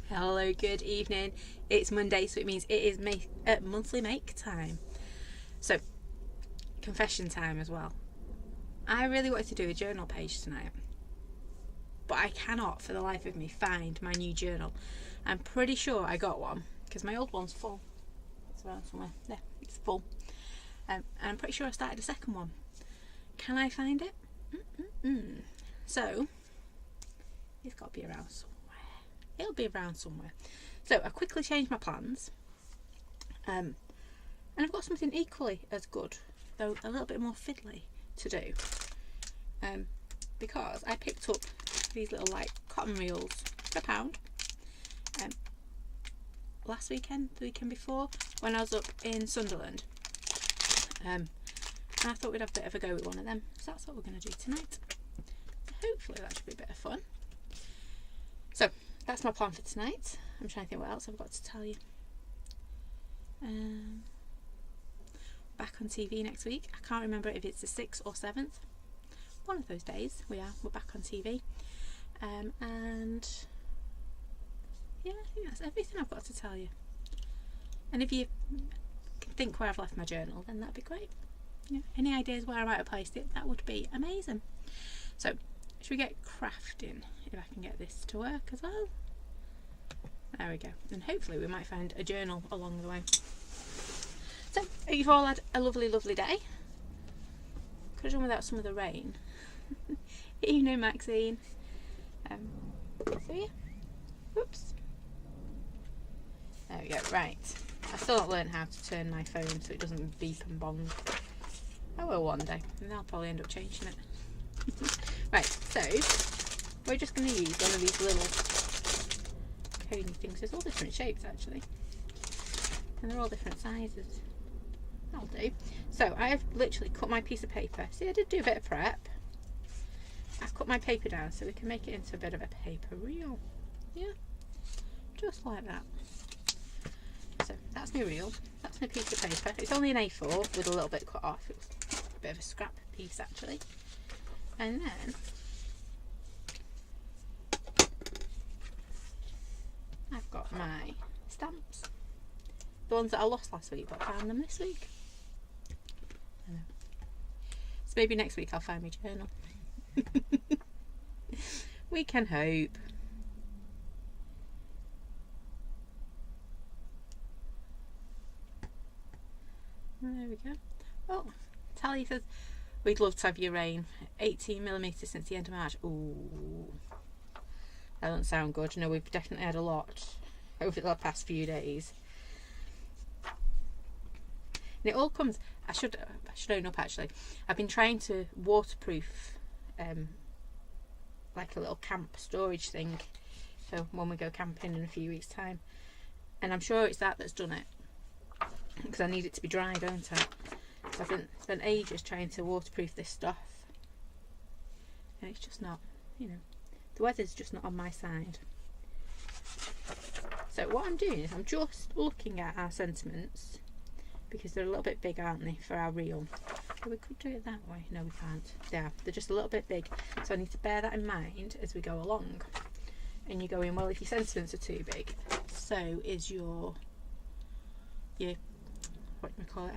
Hello, good evening. It's Monday, so it means it is monthly make time. So, confession time as well. I really wanted to do a journal page tonight, but I cannot for the life of me find my new journal. I'm pretty sure I got one because my old one's full. It's around somewhere. There, it's full. And I'm pretty sure I started a second one. Can I find it? So, it's got to be around somewhere. It'll be around somewhere. So I quickly changed my plans. And I've got something equally as good, though a little bit more fiddly, to do. Because I picked up these little like cotton reels for £1. Last weekend, the weekend before, when I was up in Sunderland. And I thought we'd have a bit of a go with one of them. So that's what we're going to do tonight. Hopefully that should be a bit of fun. So that's my plan for tonight. I'm trying to think what else I've got to tell you. Back on TV next week. I can't remember if it's the 6th or 7th. One of those days we're back on TV. And yeah, I think that's everything I've got to tell you. And if you can think where I've left my journal, then that'd be great. Yeah, any ideas where I might have placed it, that would be amazing. So should we get crafting if I can get this to work as well? There we go. And hopefully we might find a journal along the way. So, you've all had a lovely, lovely day. Could have done without some of the rain. You know, Maxine. So yeah. Whoops. There we go. Right. I still not learned how to turn my phone so it doesn't beep and bong. I will one day. And I'll probably end up changing it. Right, so we're just going to use one of these little coney things. There's all different shapes actually, and they're all different sizes. That'll do. So I have literally cut my piece of paper. See, I did do a bit of prep. I've cut my paper down so we can make it into a bit of a paper reel. Yeah, just like that. So that's my reel. That's my piece of paper. It's only an A4 with a little bit cut off. It was a bit of a scrap piece actually. And then I've got my stamps, the ones that I lost last week but I found them this week. So maybe next week I'll find my journal. We can hope. There we go. Oh, Tally says we'd love to have your rain. 18mm since the end of March. Ooh, that doesn't sound good. No, we've definitely had a lot over the past few days. And it all comes, I should own up actually. I've been trying to waterproof like a little camp storage thing. So when we go camping in a few weeks' time. And I'm sure it's that's done it. Because I need it to be dry, don't I? So I've spent ages trying to waterproof this stuff. And it's just not, you know, the weather's just not on my side. So what I'm doing is I'm just looking at our sentiments, because they're a little bit big, aren't they, for our reel. So we could do it that way. No, we can't. Yeah, they're just a little bit big. So I need to bear that in mind as we go along. And you're going, well, if your sentiments are too big, so is your what do we call it?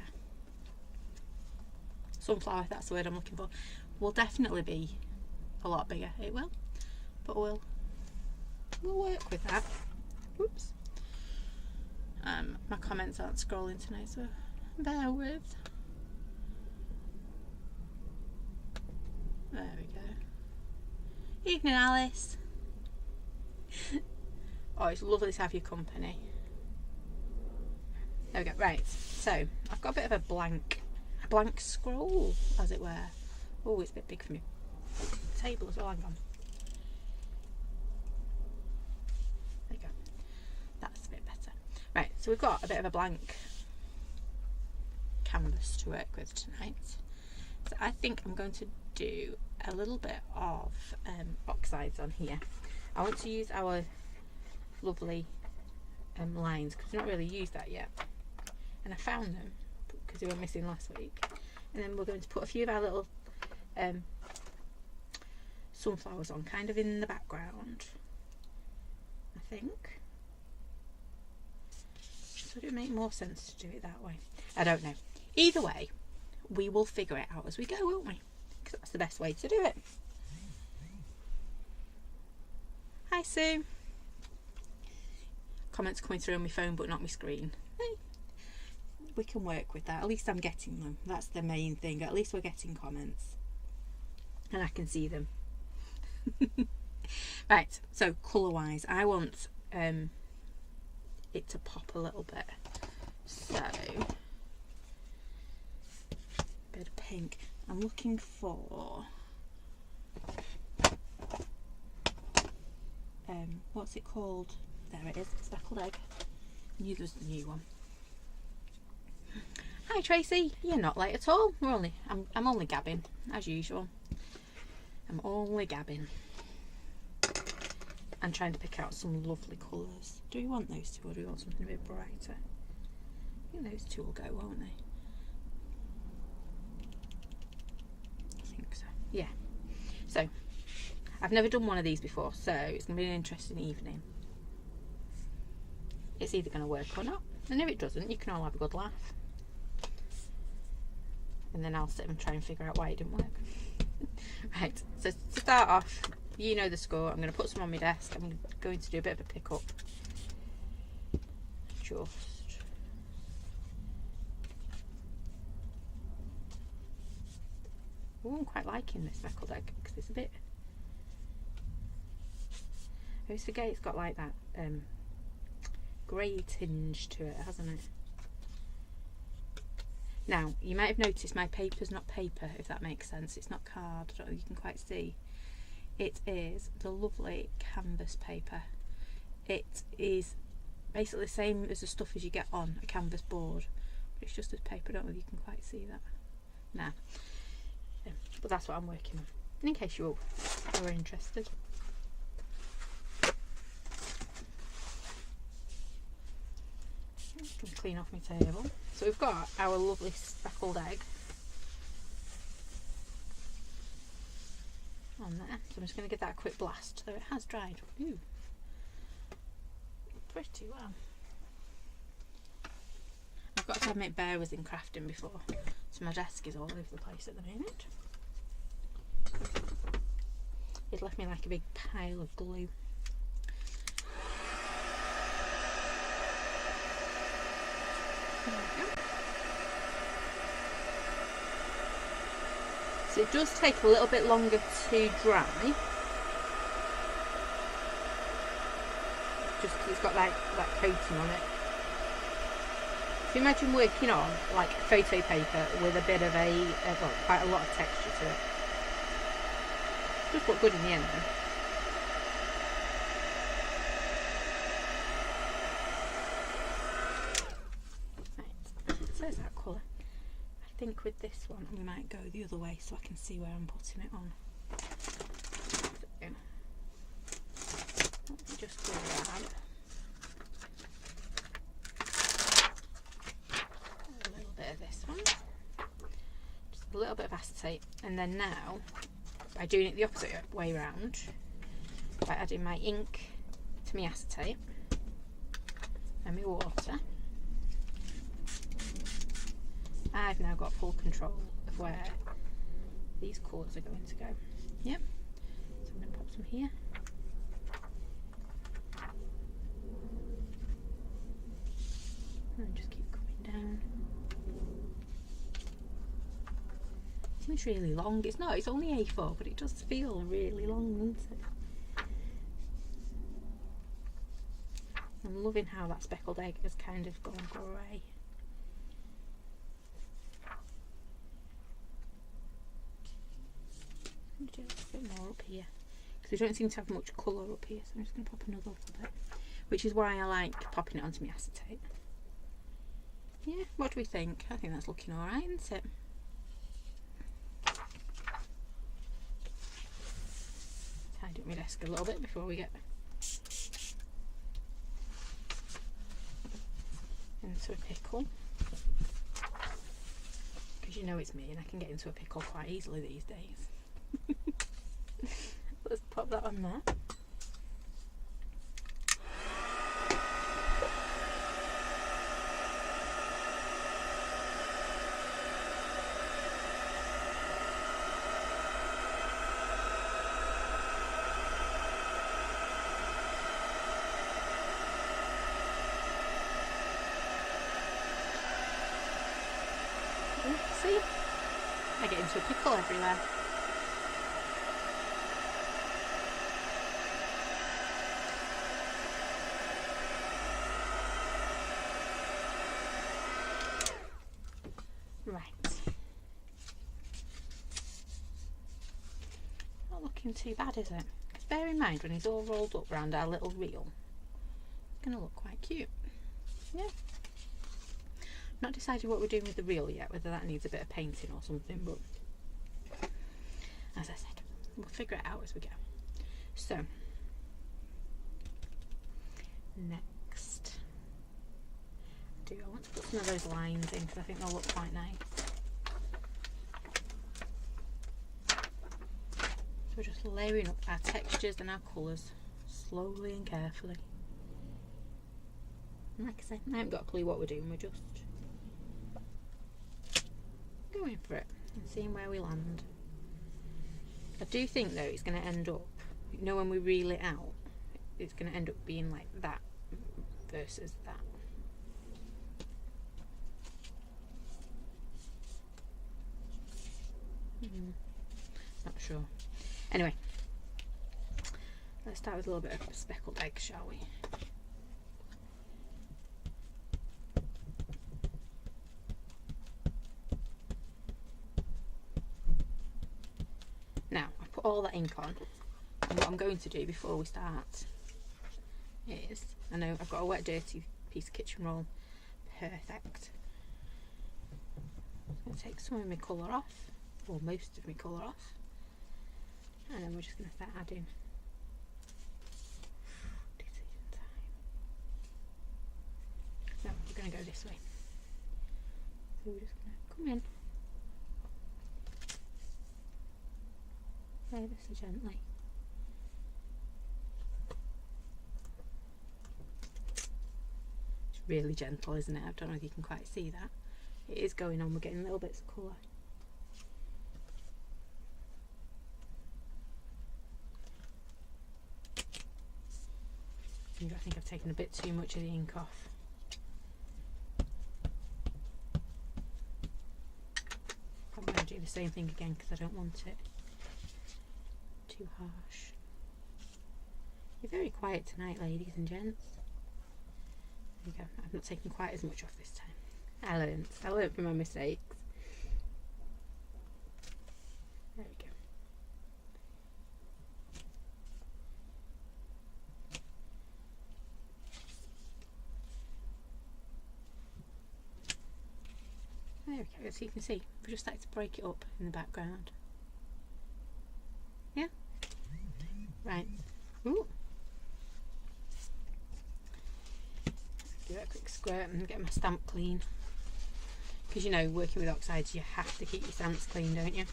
Sunflower, that's the word I'm looking for. Will definitely be a lot bigger. It will. But we'll work with that. Whoops. My comments aren't scrolling tonight, so bear with. There we go. Evening, Alice. Oh, it's lovely to have your company. There we go. Right, so I've got a bit of a blank scroll, as it were. Oh, it's a bit big for me. The table as well. Hang on. There you go. That's a bit better. Right, so we've got a bit of a blank canvas to work with tonight. So I think I'm going to do a little bit of oxides on here. I want to use our lovely lines because we've not really used that yet. And I found them because they were missing last week. And then we're going to put a few of our little sunflowers on, kind of in the background, I think. So it would make more sense to do it that way. I don't know. Either way, we will figure it out as we go, won't we? Because that's the best way to do it. Hi Sue. Comments coming through on my phone but not my screen. Hey. We can work with that. At least I'm getting them. That's the main thing. At least we're getting comments. And I can see them. Right, so colour wise, I want it to pop a little bit. So, bit of pink. I'm looking for what's it called? There it is, speckled egg. I knew there was the new one. Hi Tracy, you're not late at all. I'm only gabbing as usual. I'm only gabbing and trying to pick out some lovely colours. Do we want those two or do we want something a bit brighter? I think those two will go, won't they? I think so. Yeah. So I've never done one of these before, so it's going to be an interesting evening. It's either going to work or not, and if it doesn't, you can all have a good laugh. And then I'll sit and try and figure out why it didn't work. Right, so to start off, you know the score. I'm going to put some on my desk. I'm going to do a bit of a pick up. Just. Oh, I'm quite liking this speckled egg because it's a bit. I always forget it's got like that grey tinge to it, hasn't it? Now, you might have noticed my paper's not paper, if that makes sense. It's not card, I don't know if you can quite see. It is the lovely canvas paper. It is basically the same as the stuff as you get on a canvas board. But it's just as paper, I don't know if you can quite see that. Nah. But that's what I'm working on, in case you all are interested. I'm going to clean off my table. So we've got our lovely speckled egg on there. So I'm just going to give that a quick blast. So it has dried. Ooh. Pretty well. I've got to admit, Bear was in crafting before, so my desk is all over the place at the moment. It left me like a big pile of glue. There we go. So it does take a little bit longer to dry, just because it's got like that coating on it. So imagine working on like photo paper with a bit of well, quite a lot of texture to it. Just look good in the end then. Right, so there's that colour. I think with this one we might go the other way so I can see where I'm putting it on. So, let me just grab a little bit of this one, just a little bit of acetate, and then now by doing it the opposite way round, by adding my ink to my acetate and my water, I've now got full control of where these colours are going to go. Yep. So I'm going to pop some here. And just keep coming down. It seems really long. It's not, it's only A4, but it does feel really long, doesn't it? I'm loving how that speckled egg has kind of gone grey. Do a bit more up here because we don't seem to have much colour up here, so I'm just going to pop another little bit, which is why I like popping it onto my acetate. Yeah, what do we think? I think that's looking alright, isn't it? Tidy up my desk a little bit before we get into a pickle, because you know it's me and I can get into a pickle quite easily these days. Let's pop that on there. See? I get into a pickle everywhere. Right. Not looking too bad, is it? Because bear in mind, when he's all rolled up round our little reel, it's going to look quite cute. Yeah. Not decided what we're doing with the reel yet, whether that needs a bit of painting or something, but as I said, we'll figure it out as we go. So, next, I want to put some of those lines in because I think they'll look quite nice. So we're just layering up our textures and our colours slowly and carefully. And like I said, I haven't got a clue what we're doing, we're just going for it and seeing where we land. I do think though it's going to end up, you know, when we reel it out, it's going to end up being like that versus that. Not sure. Anyway, let's start with a little bit of speckled egg, shall we? Now, I've put all that ink on, and what I'm going to do before we start is, I know I've got a wet dirty piece of kitchen roll, perfect. I'm going to take some of my colour off, or most of my colour off, and then we're just going to start adding decision time. No, we're going to go this way. So we're just going to come in ever so gently. It's really gentle, isn't it? I don't know if you can quite see that. It is going on, we're getting little bits of colour. I think I've taken a bit too much of the ink off. I'm going to do the same thing again because I don't want it too harsh. You're very quiet tonight, ladies and gents. There you go. I've not taken quite as much off this time. I learned from my mistakes. There we go. There we go, so you can see, we just like to break it up in the background. Yeah? Right. Ooh. Give it a quick squirt and get my stamp clean. Because you know, working with oxides, you have to keep your stamps clean, don't you?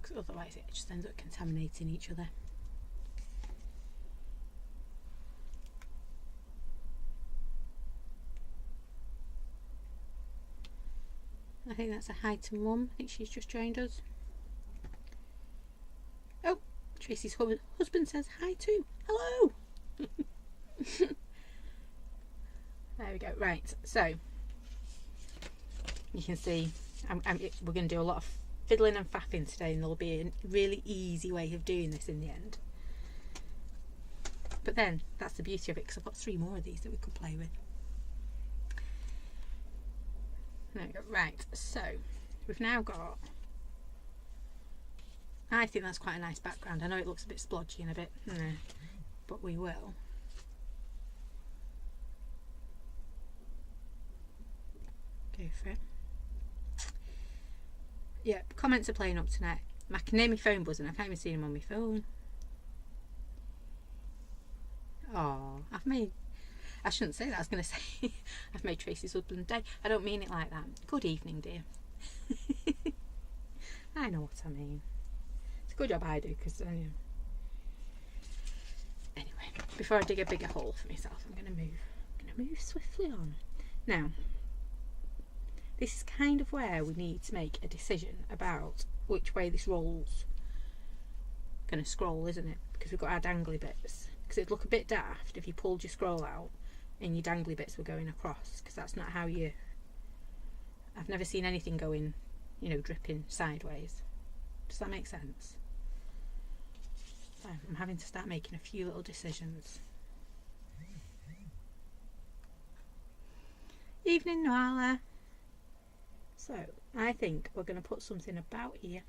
Because otherwise it just ends up contaminating each other. I think that's a hi to Mum. I think she's just joined us. Oh, Tracy's husband says hi too. Hello. There we go. Right, so you can see we're going to do a lot of fiddling and faffing today, and there'll be a really easy way of doing this in the end. But then that's the beauty of it, because I've got 3 more of these that we could play with. There we go. Right, so we've now got, I think that's quite a nice background. I know it looks a bit splodgy and a bit, but we will. Go for it. Yeah, comments are playing up tonight. I can hear my phone buzzing. I can't even see them on my phone. Oh, I shouldn't say that. I was going to say I've made Tracy's husband day. I don't mean it like that. Good evening, dear. I know what I mean. It's a good job I do, because anyway, before I dig a bigger hole for myself, I'm going to move swiftly on. Now, this is kind of where we need to make a decision about which way this roll's going to scroll, isn't it? Because we've got our dangly bits. Because it'd look a bit daft if you pulled your scroll out and your dangly bits were going across, because that's not how you... I've never seen anything going, you know, dripping sideways. Does that make sense? So I'm having to start making a few little decisions. Evening, Noala. So I think we're going to put something about here.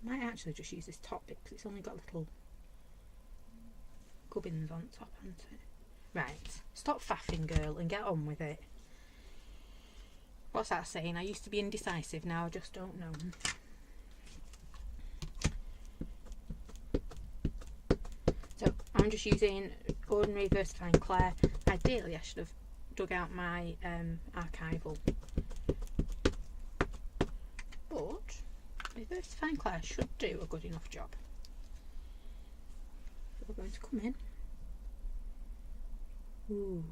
I might actually just use this top bit because it's only got little gubbins on top, hasn't it? Right, stop faffing, girl, and get on with it. What's that saying? I used to be indecisive, now I just don't know. So I'm just using ordinary VersaFine Clair. Ideally I should have dug out my archival, but my VersaFine Clair should do a good enough job. So we're going to come in. Ooh,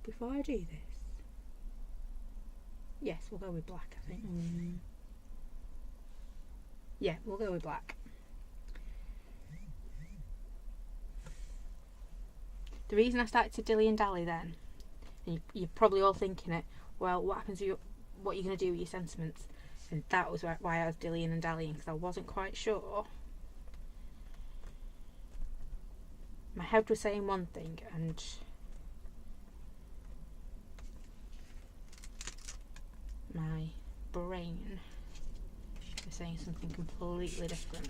before I do this, yes, we'll go with black, I think. Yeah, we'll go with black. The reason I started to dilly and dally then, and you're probably all thinking it, well, what happens to what are you going to do with your sentiments? And that was why I was dillying and dallying, because I wasn't quite sure. My head was saying one thing, and my brain was saying something completely different.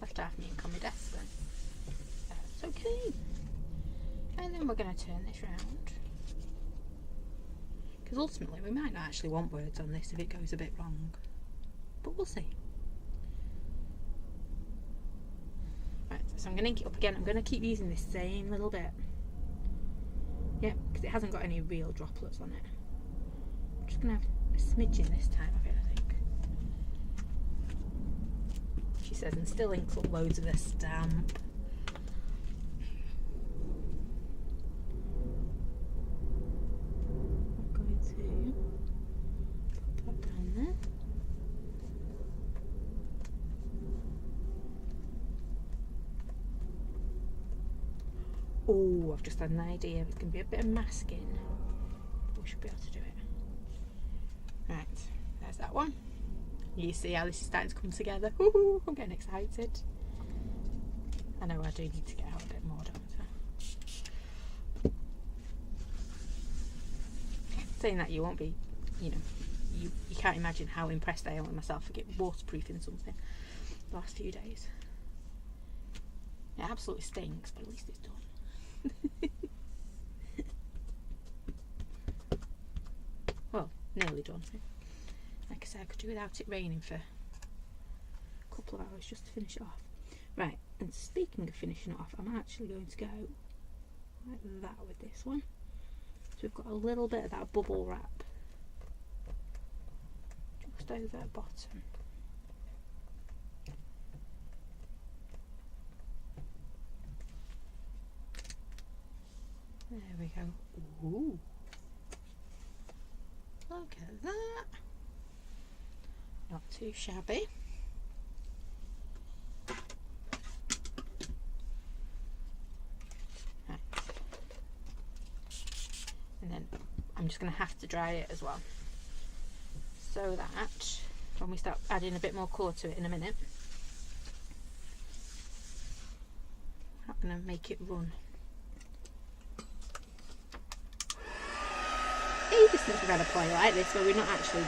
Left half me and call me desk then. That's okay. And then we're going to turn this round, because ultimately we might not actually want words on this if it goes a bit wrong, but we'll see. Right, so I'm going to ink it up again. I'm going to keep using this same little bit. Yeah, because it hasn't got any real droplets on it. I'm just going to have a smidgen this time of it, I think. She says, and still inks up loads of this stamp. Oh, I've just had an idea. It's going to be a bit of masking. We should be able to do it. Right, there's that one. You see how this is starting to come together. Woohoo, I'm getting excited. I know I do need to get out a bit more, don't I? Saying that, you won't be, you know, you can't imagine how impressed I am with myself for getting waterproofing something the last few days. It absolutely stinks, but at least it's done. Well, nearly done. Like I said, I could do without it raining for a couple of hours just to finish it off. Right, and speaking of finishing it off, I'm actually going to go like that with this one. So we've got a little bit of that bubble wrap just over the bottom. There we go. Ooh. Look at that. Not too shabby. Right. And then I'm just going to have to dry it as well, so that when we start adding a bit more colour to it in a minute, we're not going to make it run. Ages since we've had a play like this where we're not actually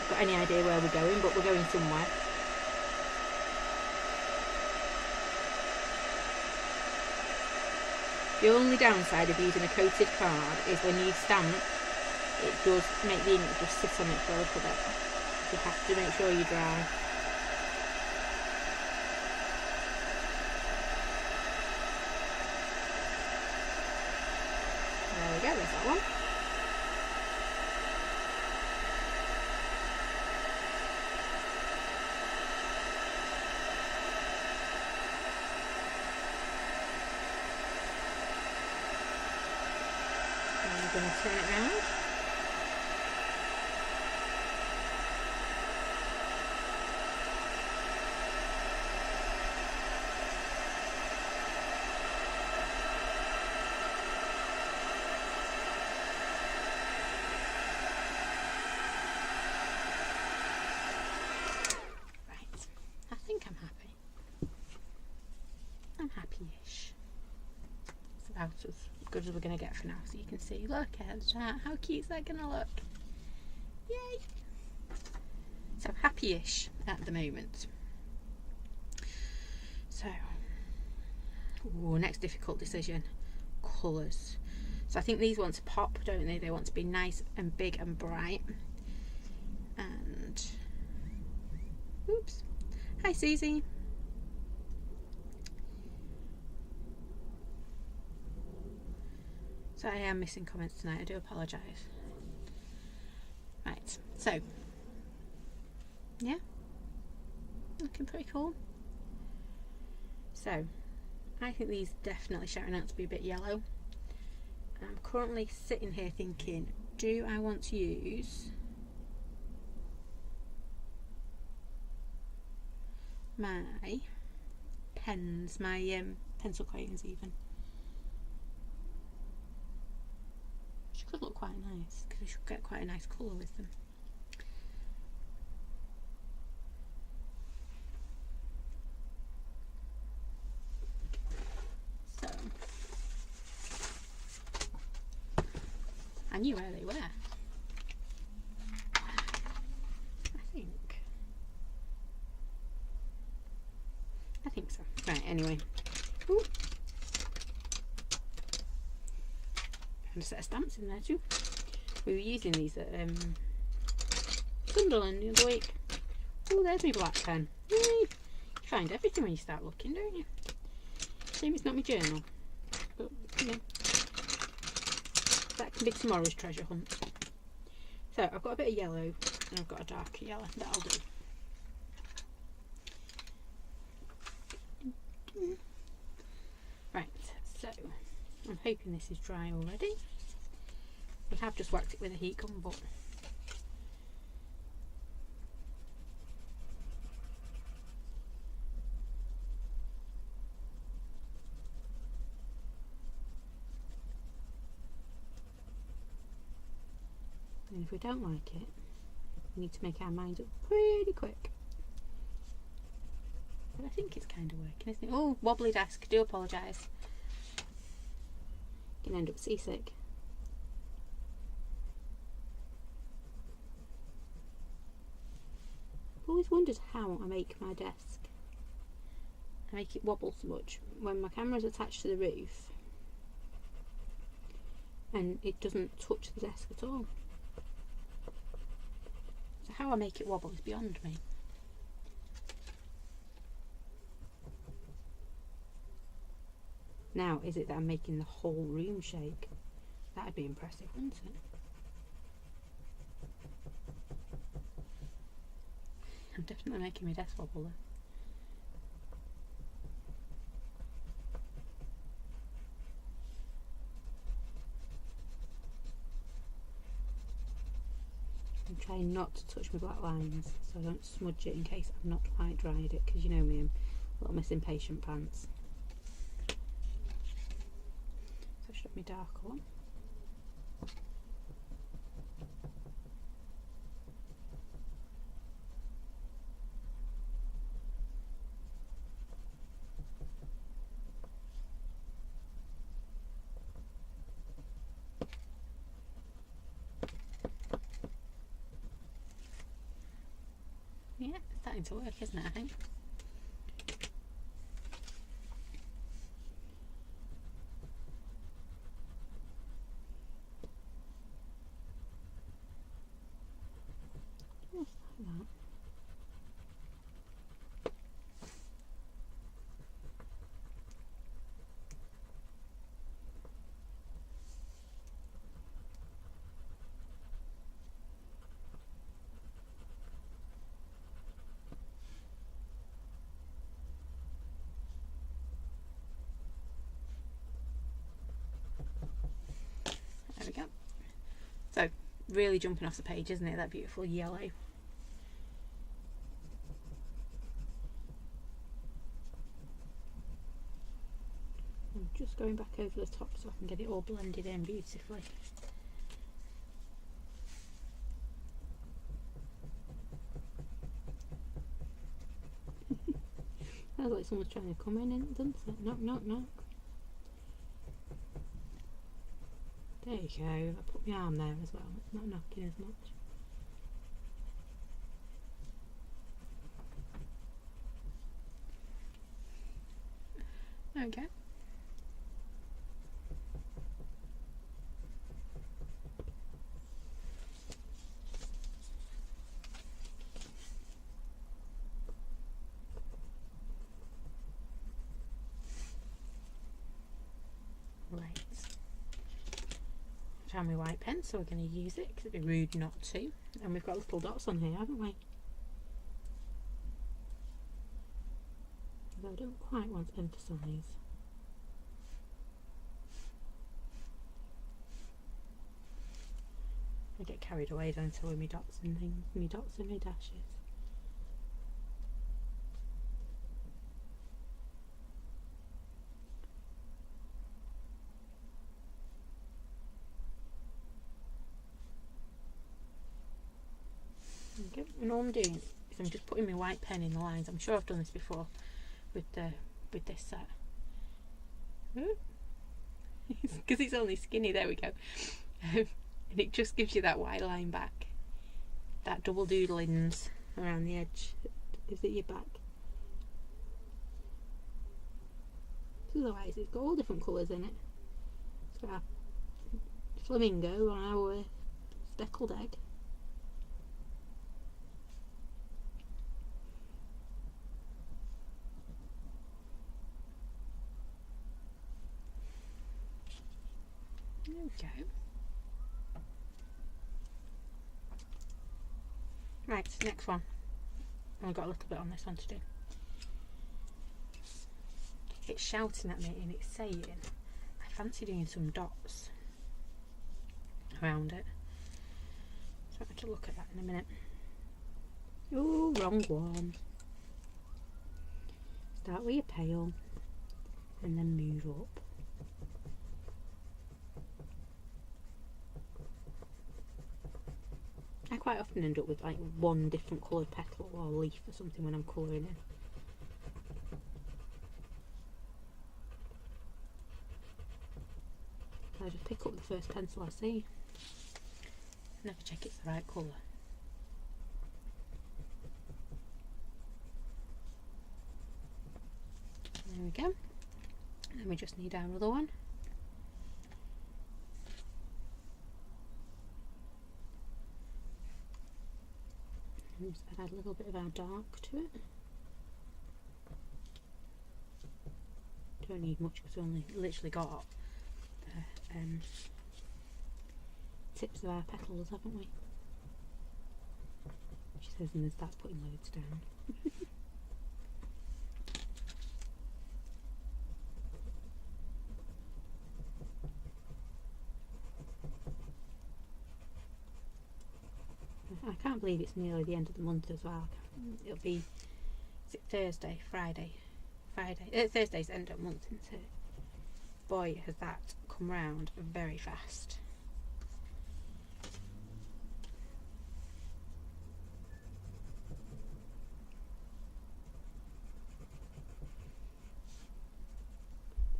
got any idea where we're going, but we're going somewhere. The only downside of using a coated card is when you stamp, it does make the ink just sit on it for a little bit. You have to make sure you dry. There we go, there's that one. I'm going to turn it round. about as good as we're going to get for now, so you can see. Look at that. How cute is that going to look? Yay! So happy-ish at the moment. So, next difficult decision, colours. So I think these want to pop, don't they? They want to be nice and big and bright. And, oops. Hi Susie. So I am missing comments tonight, I do apologise. Right, so, yeah, looking pretty cool. So, I think these definitely shouting out to be a bit yellow. I'm currently sitting here thinking, do I want to use my pens, my pencil crayons even? Which could look quite nice, because we should get quite a nice colour with them. So, I knew where they were. I think so. Right, anyway. Ooh. And a set of stamps in there too. We were using these at Sunderland the other week. Oh, there's my black pen. Yay. You find everything when you start looking, don't you? Shame it's not my journal. But, you know, that can be tomorrow's treasure hunt. So, I've got a bit of yellow and I've got a darker yellow. That'll do. Right, so I'm hoping this is dry already. We have just whacked it with a heat gun, but and if we don't like it, we need to make our minds up pretty quick. But I think it's kind of working, isn't it? Oh, wobbly desk, do apologise. Can end up seasick. I've always wondered how I make my desk. I make it wobble so much when my camera's attached to the roof and it doesn't touch the desk at all. So how I make it wobble is beyond me. Now, is it that I'm making the whole room shake? That'd be impressive, wouldn't it? I'm definitely making my desk wobble there. I'm trying not to touch my black lines so I don't smudge it in case I've not quite dried it, because you know me, I'm a little Miss Impatient Pants. So I should have my darker one. Yeah, it's starting to work, isn't it, I think? Just like that. There we go. So, really jumping off the page, isn't it? That beautiful yellow. I'm just going back over the top so I can get it all blended in beautifully. Sounds like someone's trying to come in, doesn't it? Knock, knock, knock. There you go. I put my arm there as well. It's not knocking as much. There we go. Right. Found my white pen, so we're going to use it because it'd be rude not to. And we've got little dots on here, haven't we? Although I don't quite want to emphasise. I get carried away, don't I, with my dots and things, my dots and my dashes. Okay. And all I'm doing is I'm just putting my white pen in the lines. I'm sure I've done this before with this set. Because it's only skinny, there we go. And it just gives you that white line back. That double doodlings around the edge. Is it your back? Otherwise it's got all different colours in it. It's got a flamingo on our speckled egg. There we go. Right, next one. I've got a little bit on this one to do. It's shouting at me and it's saying, I fancy doing some dots around it. So I have to look at that in a minute. Oh, wrong one. Start with your pale and then move up. I quite often end up with like one different coloured petal or leaf or something when I'm colouring in. I just pick up the first pencil I see. Never check it's the right colour. There we go. And then we just need our other one. And just add a little bit of our dark to it. Don't need much because we only literally got the tips of our petals, haven't we? She says and then starts putting loads down. I can't believe it's nearly the end of the month as well. It'll be, is it Thursday, Friday? Thursday's end of month, isn't it? Boy, has that come round very fast.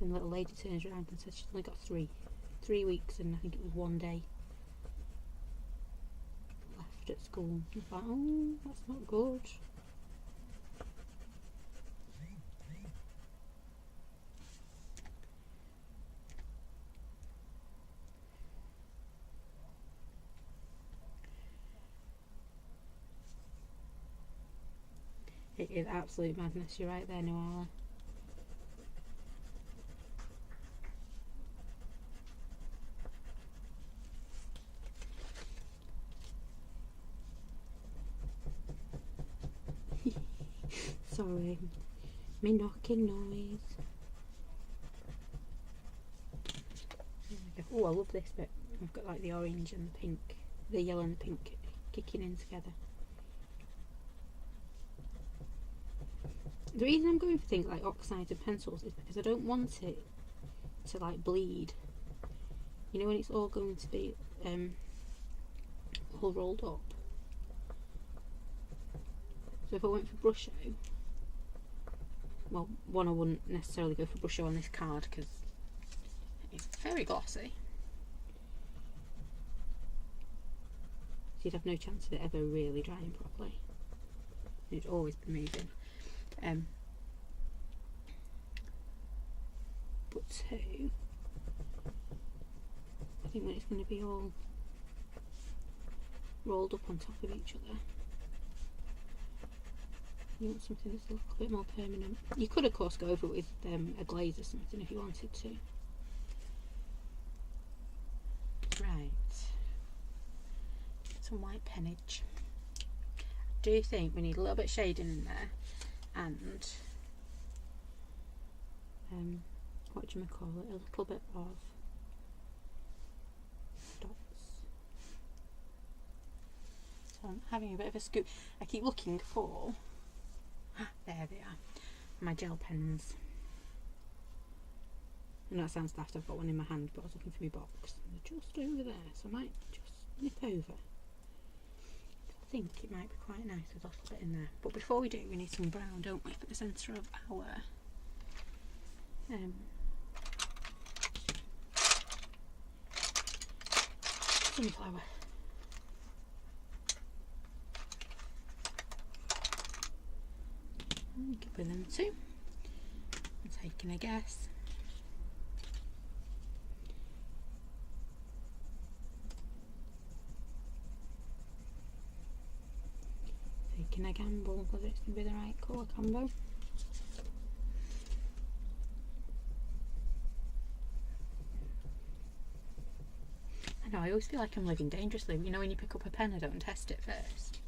Then the little lady turns around and says she's only got 3 weeks and I think it was 1 day left at school. I was like, oh, that's not good. It is absolute madness, you're right there, Noala. Sorry, me knocking noise. Oh, I love this bit. I've got like the orange and the pink, the yellow and the pink kicking in together. The reason I'm going for things like oxides and pencils is because I don't want it to like bleed. You know, when it's all going to be all rolled up. So if I went for brush out, well, one, I wouldn't necessarily go for brush out on this card because it's very glossy. you'd have no chance of it ever really drying properly. It'd always be moving. But two, I think when it's going to be all rolled up on top of each other, you want something that's a little bit more permanent. You could of course go over it with a glaze or something if you wanted to. Right, some white pennage. I do think we need a little bit of shading in there, and what do you call it, a little bit of dots. So I'm having a bit of a scoop. I keep looking for, there they are, my gel pens. And that sounds daft, I've got one in my hand, but I was looking for my box and they're just over there, so I might just nip over. I think it might be quite nice with a little bit in there. But before we do, we need some brown, don't we, for the centre of our sunflower. Give them two. I'm taking a guess. Taking a gamble whether it's going to be the right colour combo. I know, I always feel like I'm living dangerously. You know, when you pick up a pen, I don't test it first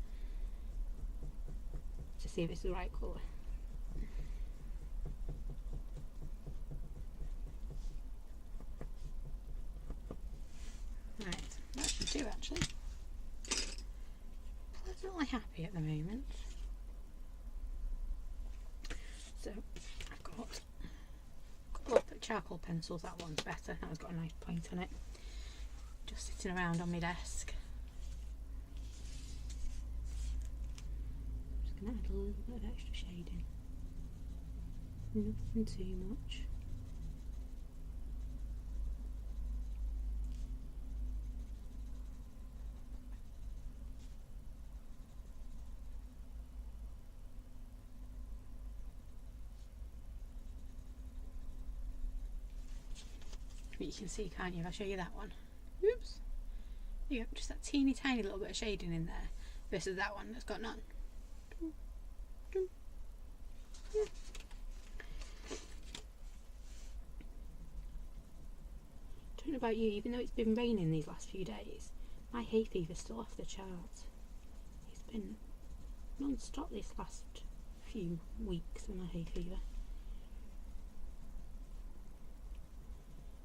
to see if it's the right colour. Right, that should do actually. Pleasantly happy at the moment. So I've got a couple of charcoal pencils. That one's better. That one's got a nice point on it. Just sitting around on my desk. Just going to add a little bit of extra shading. Nothing too much. But you can see, can't you, if I show you that one? Oops. There you go, just that teeny tiny little bit of shading in there versus that one that's got none. Yeah. Don't know about you, even though it's been raining these last few days, my hay fever's still off the charts. It's been non-stop this last few weeks with my hay fever.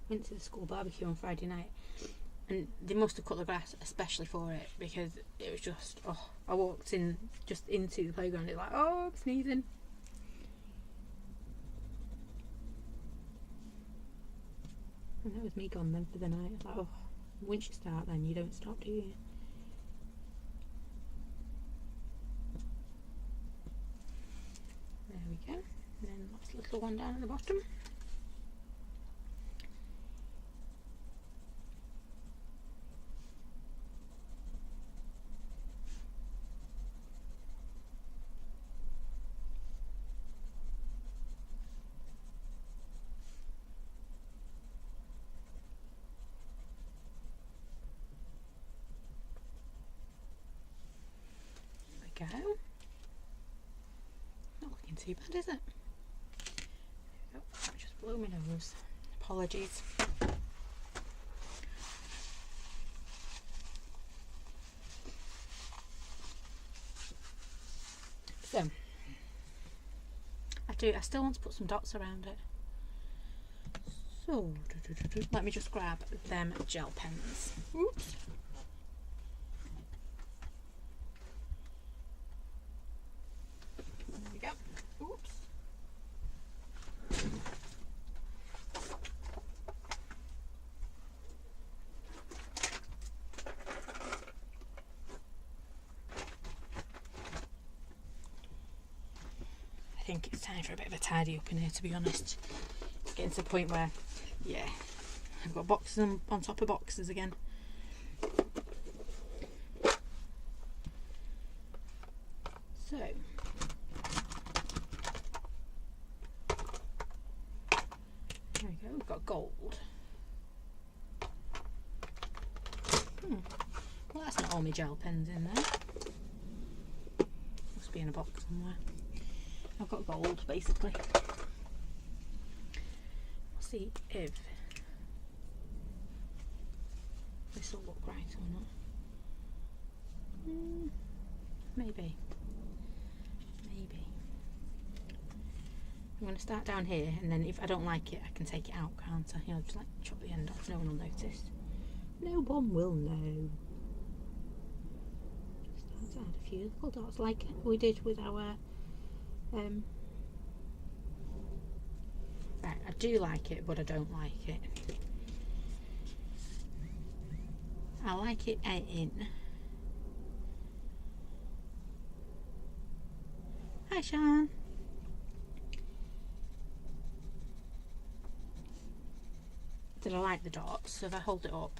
Went to the school barbecue on Friday night and they must have cut the grass especially for it, because it was just, oh, I walked in just into the playground, it's like, oh, I'm sneezing. And that was me gone then for the night. I was like, oh, once you start then you don't stop, do you? There we go. And then last little one down at the bottom. Go. Not looking too bad, is it? There we go. That just blew my nose. Apologies. So, I still want to put some dots around it. So, let me just grab them gel pens. Oops. I think it's time for a bit of a tidy up in here, to be honest. It's getting to the point where, yeah, I've got boxes on top of boxes again. got gold. Well, that's not all my gel pens in there. Must be in a box somewhere. I've got gold, basically. We'll see if this will look right or not. Maybe. I'm going to start down here, and then if I don't like it, I can take it out, can't I? You know, just like chop the end off. No one will notice. No one will know. Just start to add a few little dots like we did with our right, I do like it, but I don't like it. I like it in. Hi, Sean. Did I like the dots? So if I hold it up,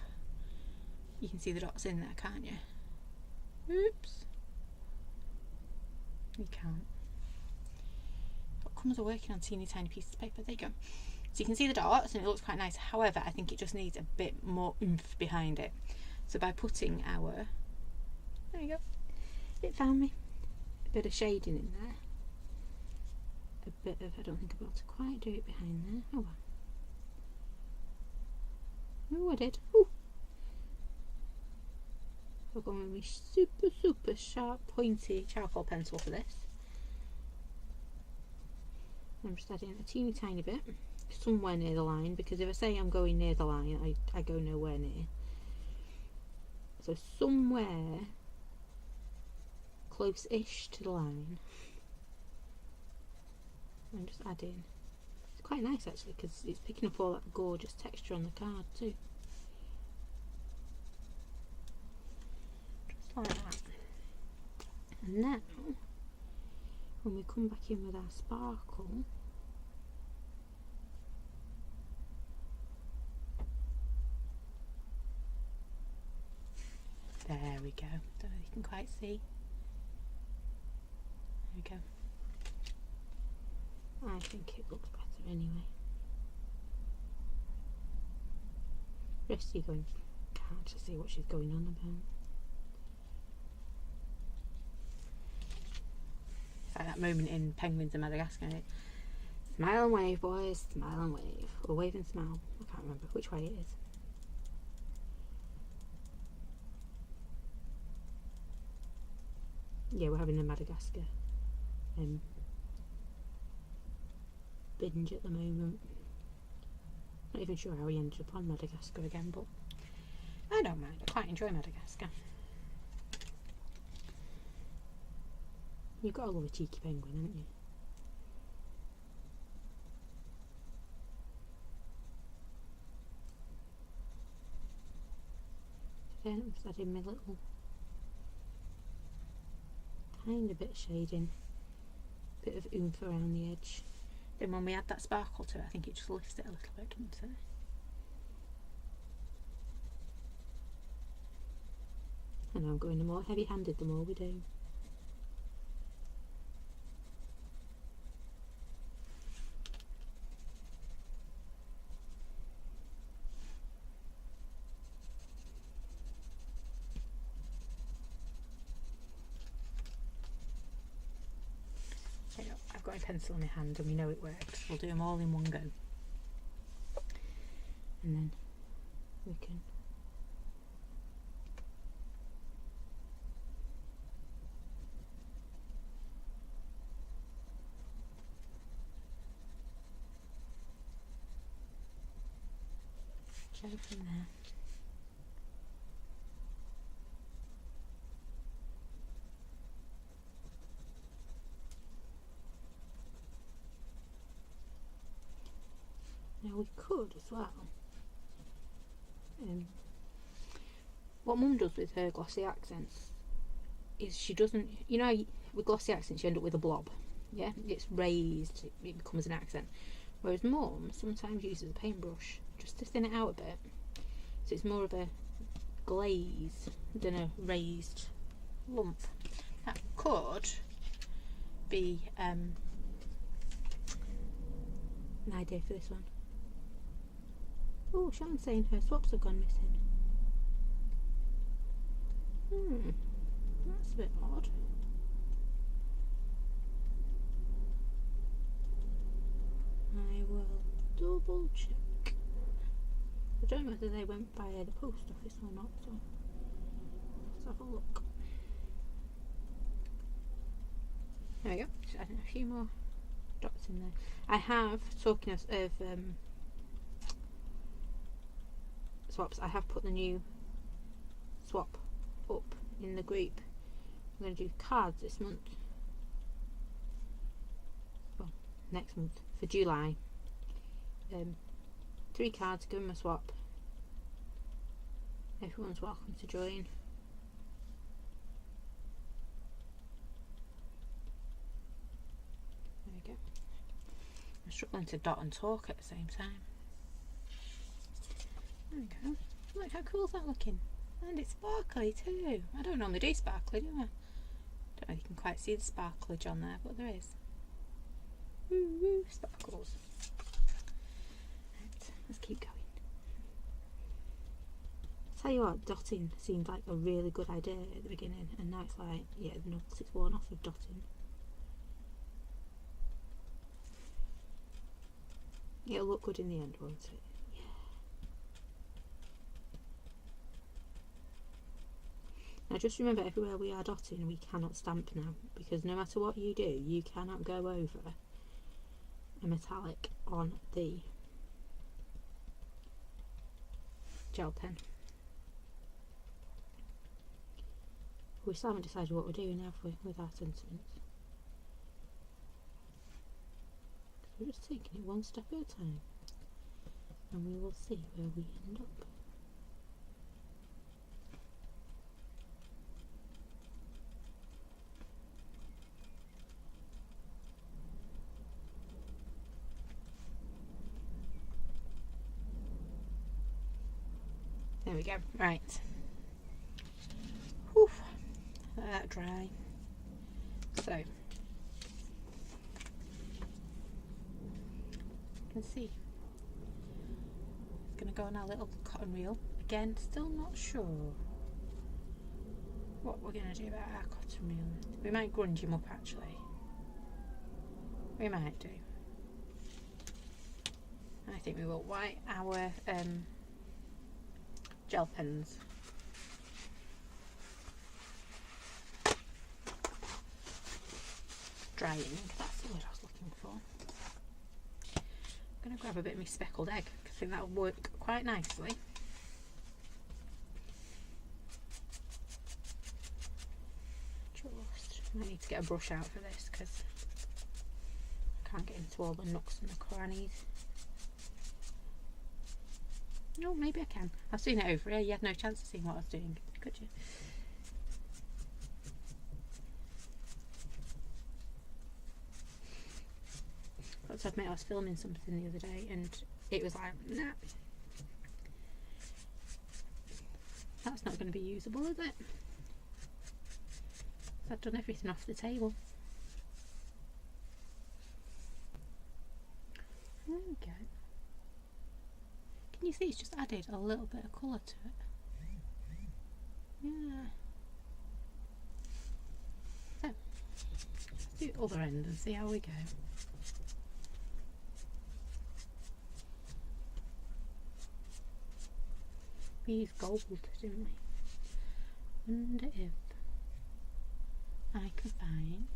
you can see the dots in there, can't you? Oops. You can't. What comes with working on teeny tiny pieces of paper? There you go. So you can see the dots and it looks quite nice. However, I think it just needs a bit more oomph behind it. So by putting our, there you go, it found me, a bit of shading in there. A bit of, I don't think I'll be able to quite do it behind there. Oh well. Oh, I did. Ooh. I've got my super sharp pointy charcoal pencil for this. I'm just adding a teeny tiny bit somewhere near the line, because if I say I'm going near the line, I go nowhere near. So somewhere close-ish to the line. I'm just adding. It's quite nice actually, because it's picking up all that gorgeous texture on the card too. Just like that. And now, when we come back in with our sparkle, there we go. Don't know if you can quite see. There we go. I think it looks better anyway. The rest of you going, can't just see what she's going on about. It's like that moment in Penguins in Madagascar. Smile and wave, boys, smile and wave. Or wave and smile. I can't remember which way it is. Yeah, we're having a Madagascar binge at the moment. Not even sure how we ended up on Madagascar again, but I don't mind. I quite enjoy Madagascar. You've got to love a cheeky penguin, haven't you? Then I'm just adding my little kind of bit of shading, bit of oomph around the edge. Then when we add that sparkle to it, I think it just lifts it a little bit, doesn't it? I know I'm going the more heavy-handed the more we do. I've got a pencil in my hand and we know it works. We'll do them all in one go. And then we can go from there. Now we could as well. What Mum does with her glossy accents is she doesn't, you know, with glossy accents you end up with a blob. Yeah, it's raised, it becomes an accent. Whereas Mum sometimes uses a paintbrush just to thin it out a bit, so it's more of a glaze than a raised lump. That could be an idea for this one. Oh, Sean's saying her swaps have gone missing. That's a bit odd. I will double check. I don't know whether they went via the post office or not, so let's have a look. There we go, just adding a few more dots in there. I have, talking of swaps, I have put the new swap up in the group. I'm going to do cards this month. Well, next month for July. 3 cards, give them a swap. Everyone's welcome to join. There we go. I'm struggling to dot and talk at the same time. There we go. Look how cool is that looking. And it's sparkly too. I don't normally do sparkly, do I? Don't know if you can quite see the sparklage on there, but there is. Woo woo, sparkles. Right, let's keep going. Tell you what, dotting seemed like a really good idea at the beginning, and now it's like, yeah, the knuckles, it's worn off of dotting. It'll look good in the end, won't it? Yeah. Now just remember, everywhere we are dotting, we cannot stamp now, because no matter what you do, you cannot go over a metallic on the gel pen. We still haven't decided what we're doing, have we, with our sentiments? We're just taking it one step at a time, and we will see where we end up. There we go. Right. Whew. Let that dry. So you can see it's going to go on our little cotton reel. Again, still not sure what we're going to do about our cotton reel. We might grunge him up actually. We might do. I think we will white our gel pens. Drying, that's the word I was looking for. I'm going to grab a bit of my speckled egg, because I think that'll work quite nicely. Just might need to get a brush out for this, because I can't get into all the nooks and the crannies. No, maybe I can. I've seen it over here. You had no chance of seeing what I was doing, could you? I have to admit, I was filming something the other day and it was like, nah, that's not going to be usable, is it? I've done everything off the table. There we go. Can you see it's just added a little bit of colour to it? Yeah. So, let's do the other end and see how we go. We used gold, didn't we? Wonder if I can find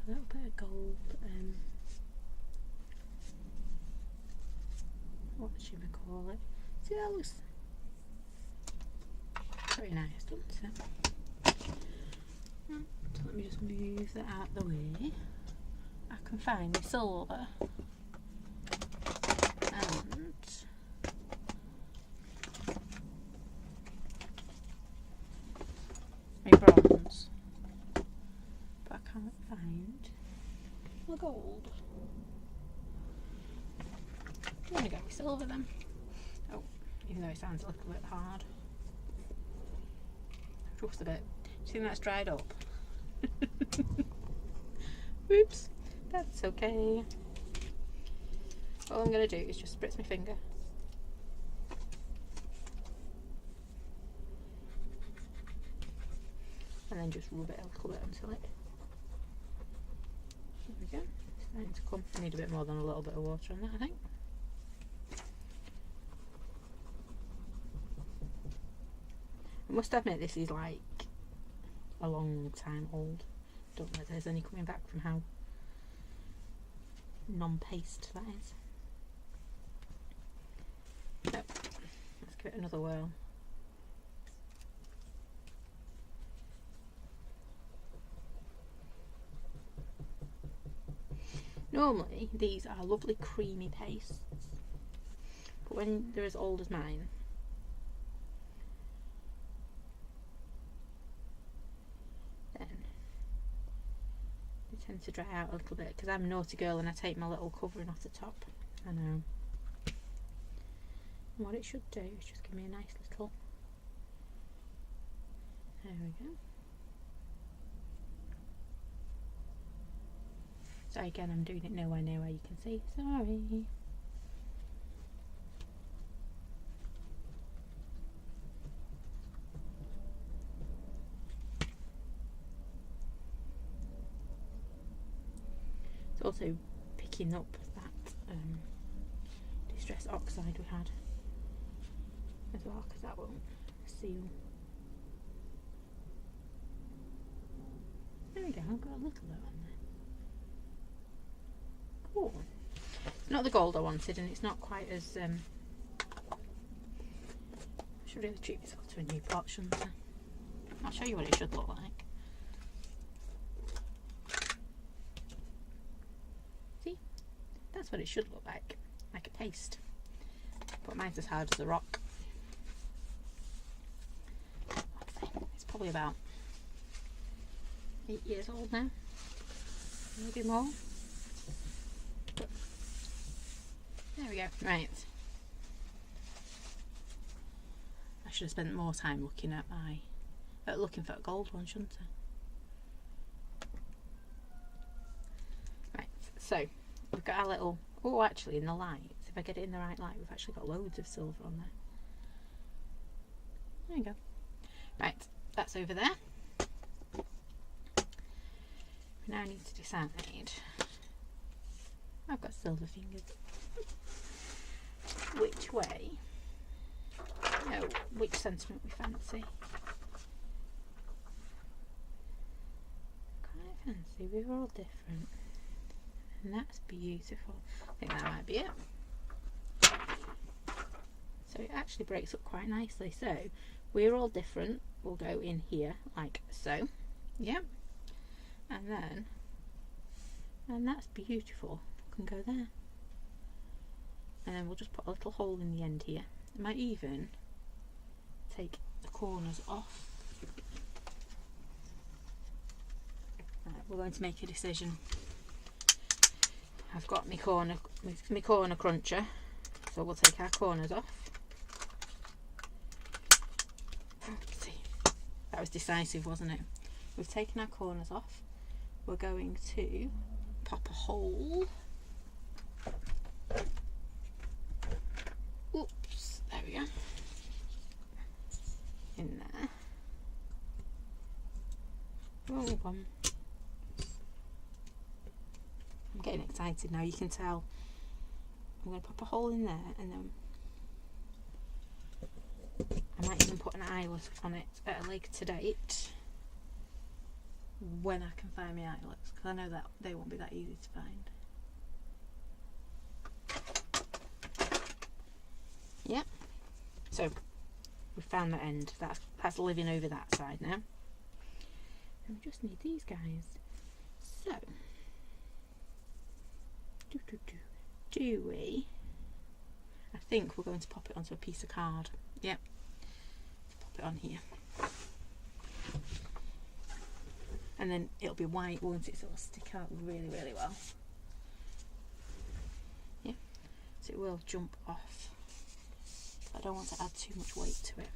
a little bit of gold. What should we call it? See, that looks very nice, doesn't it? So let me just move that out of the way. I can find the silver and my bronze, but I can't find the gold. I'm going to go with silver then. Oh, even though it sounds a little bit hard. Just a bit. Do you think that's dried up? Oops, that's okay. All I'm going to do is just spritz my finger. And then just rub it a little bit until it. There we go. It's starting to come. I need a bit more than a little bit of water on that, I think. I must admit this is like a long time old. Don't know if there's any coming back from how non-paste that is. So, let's give it another whirl. Normally these are lovely creamy pastes, but when they're as old as mine, then they tend to dry out a little bit because I'm a naughty girl and I take my little covering off the top. I know. And what it should do is just give me a nice little, there we go. So again, I'm doing it nowhere near where you can see. Sorry. It's also picking up that Distress Oxide we had as well, because that won't seal. There we go, I've got a little bit on there. Cool. It's not the gold I wanted, and it's not quite as I should really treat myself to a new pot, shouldn't I? I'll show you what it should look like. See? That's what it should look like a paste. But mine's as hard as a rock. It's probably about 8 years old now, maybe more. But there we go. Right. I should have spent more time looking at looking for a gold one, shouldn't I? Right. So we've got our little. Oh, actually, in the light, if I get it in the right light, we've actually got loads of silver on there. There you go. Right, that's over there. We now need to decide. I've got silver fingers. Which way? No, which sentiment we fancy. Quite fancy. We were all different. And that's beautiful. I think that might be it. So it actually breaks up quite nicely. So we're all different. We'll go in here like so. Yep. And that's beautiful. Can go there. And then we'll just put a little hole in the end here. I might even take the corners off. Right, we're going to make a decision. I've got my corner cruncher, so we'll take our corners off. See, that was decisive, wasn't it? We've taken our corners off. We're going to pop a hole. Oops, there we go. In there. Oh, I'm getting excited now, you can tell. I'm going to pop a hole in there, and then I might even put an eyelet on it at a later date when I can find my eyelets, because I know that they won't be that easy to find. Yep. So we found the end. That's living over that side now. And we just need these guys. So do we? I think we're going to pop it onto a piece of card. Yep. Pop it on here. And then it'll be white, won't it? So it'll stick out really, really well. Yeah. So it will jump off. I don't want to add too much weight to it.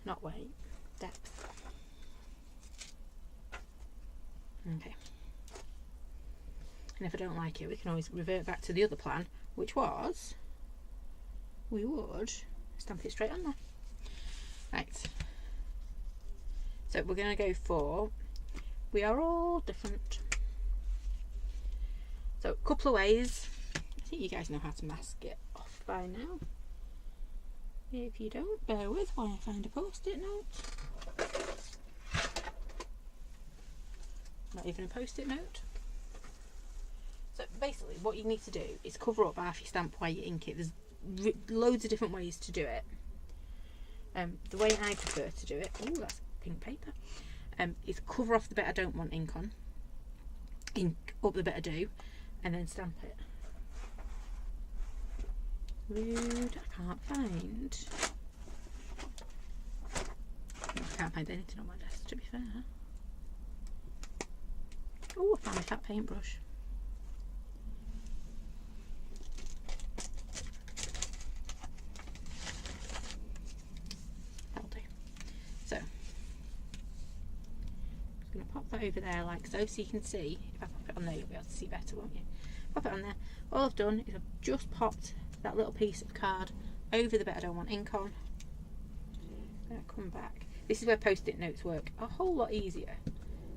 Not weight, depth. Okay. And if I don't like it, we can always revert back to the other plan, which was we would stamp it straight on there. Right. So we're going to go for We Are All Different. So a couple of ways. I think you guys know how to mask it off by now. If you don't, bear with while I find a post-it note. Not even a post-it note. So basically what you need to do is cover up half your stamp while you ink it. There's loads of different ways to do it. The way I prefer to do it, oh that's pink paper, is cover off the bit I don't want ink on, ink up the bit I do, and then stamp it. Rude, I can't find anything on my desk, to be fair. Oh, I found my fat paintbrush. That'll do. So, I'm just going to pop that over there like so you can see. If I pop it on there, you'll be able to see better, won't you? Pop it on there. All I've done is I've just popped that little piece of card over the bit I don't want ink on. I'm going to come back. This is where post-it notes work a whole lot easier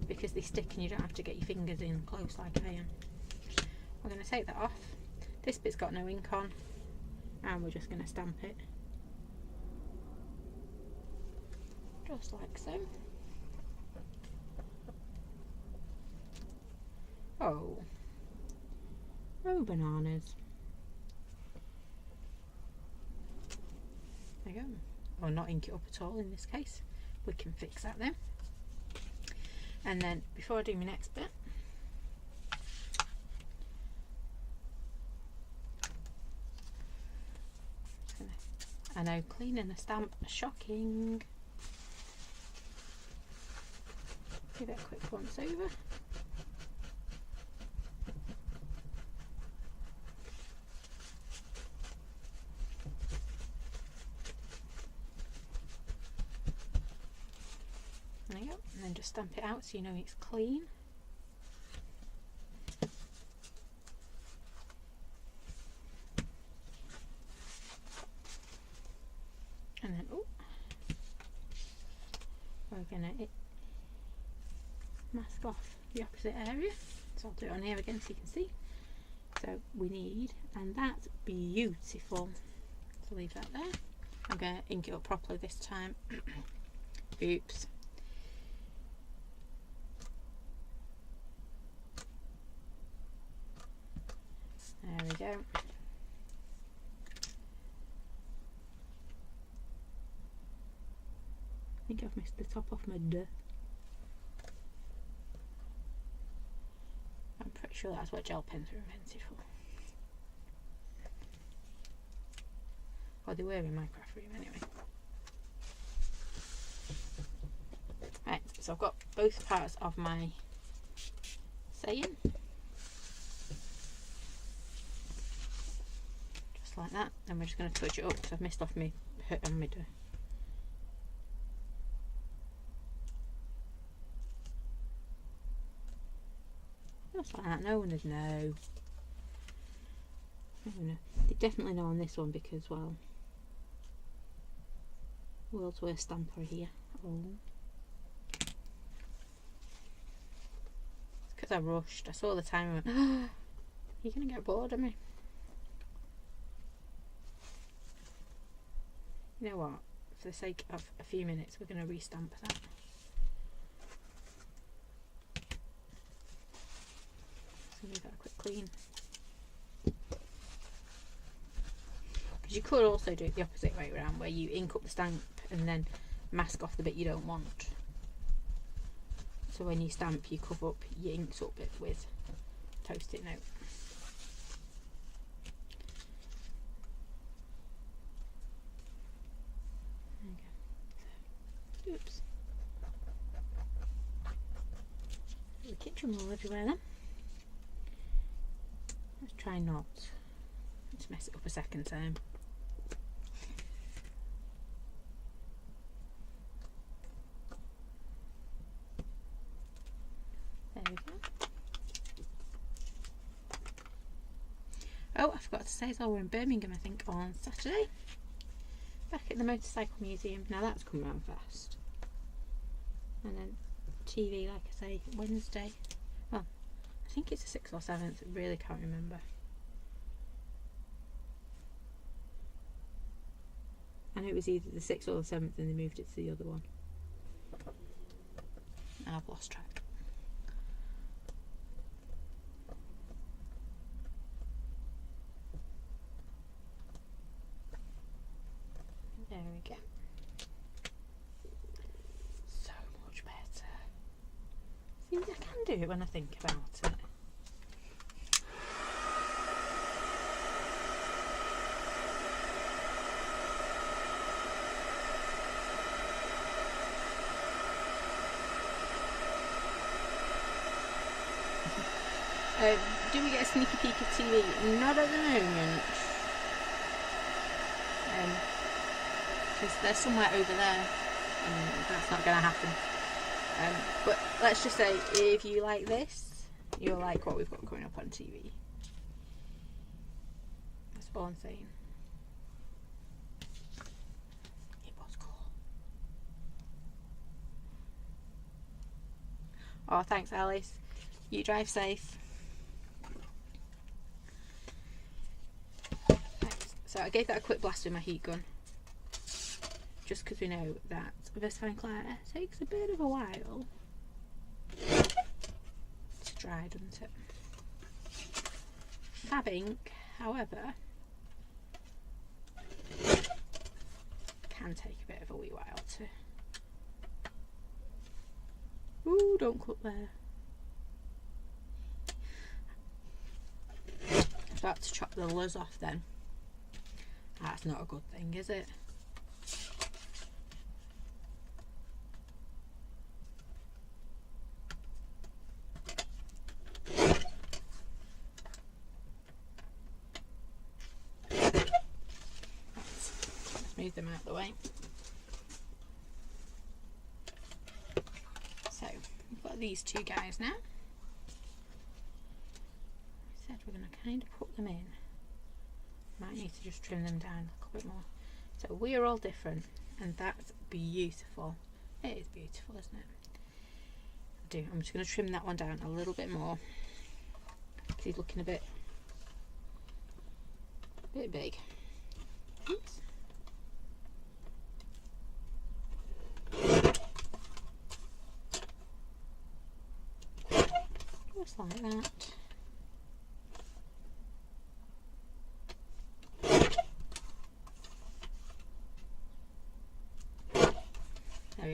because they stick and you don't have to get your fingers in close like I am. We're going to take that off. This bit's got no ink on and we're just going to stamp it just like so. Oh bananas. There you go. Or not ink it up at all in this case. We can fix that then. And then before I do my next bit, I know cleaning a stamp, shocking. Give it a quick once over. There you go, and then just stamp it out so you know it's clean. And then, we're going to mask off the opposite area. So I'll do it on here again so you can see. So we need, and that's beautiful. So leave that there. I'm going to ink it up properly this time. Oops. There we go. I think I've missed the top off my duh. I'm pretty sure that's what gel pens were invented for. Or they were in my craft room anyway. Right, so I've got both parts of my saying. Just like that. Then we're just going to touch it up because I've missed off my hurt on my duh. Just like that, no one would know. They definitely know on this one because, well, world's worst stamper here. Oh. It's because I rushed. I saw the time and went, oh, you're going to get bored of me. You know what? For the sake of a few minutes, we're going to restamp that. Give that a quick clean. Because you could also do it the opposite way around, where you ink up the stamp and then mask off the bit you don't want. So when you stamp, you cover up your inked up bit with post-it note. There you go. So, oops. The kitchen roll everywhere then. Let's try not to mess it up a second time. There we go. Oh, I forgot to say as well, we're in Birmingham, I think, on Saturday. Back at the Motorcycle Museum. Now that's come round fast. And then TV, like I say, Wednesday. Well, I think it's the 6th or 7th. I really can't remember. I know it was either the 6th or the 7th and they moved it to the other one. And I've lost track. There we go. So much better. See, I can do it when I think about it. Do we get a sneaky peek of TV? Not at the moment. Because they're somewhere over there and that's not going to happen. But let's just say, if you like this, you'll like what we've got coming up on TV. That's all I'm saying. It was cool. Oh, thanks, Alice. You drive safe. So I gave that a quick blast with my heat gun, just because we know that VersaFine Claire takes a bit of a while to dry, doesn't it? Fab ink, however, can take a bit of a wee while to... Ooh, don't cut there. I'm about to chop the luz off then. That's not a good thing, is it? Let's move them out of the way. So, we've got these two guys now. I said we're going to kind of put them in. Might need to just trim them down a little bit more. So we are all different, and that's beautiful. It is beautiful, isn't it? I'm just going to trim that one down a little bit more because he's looking a bit big. Oops. Just like that.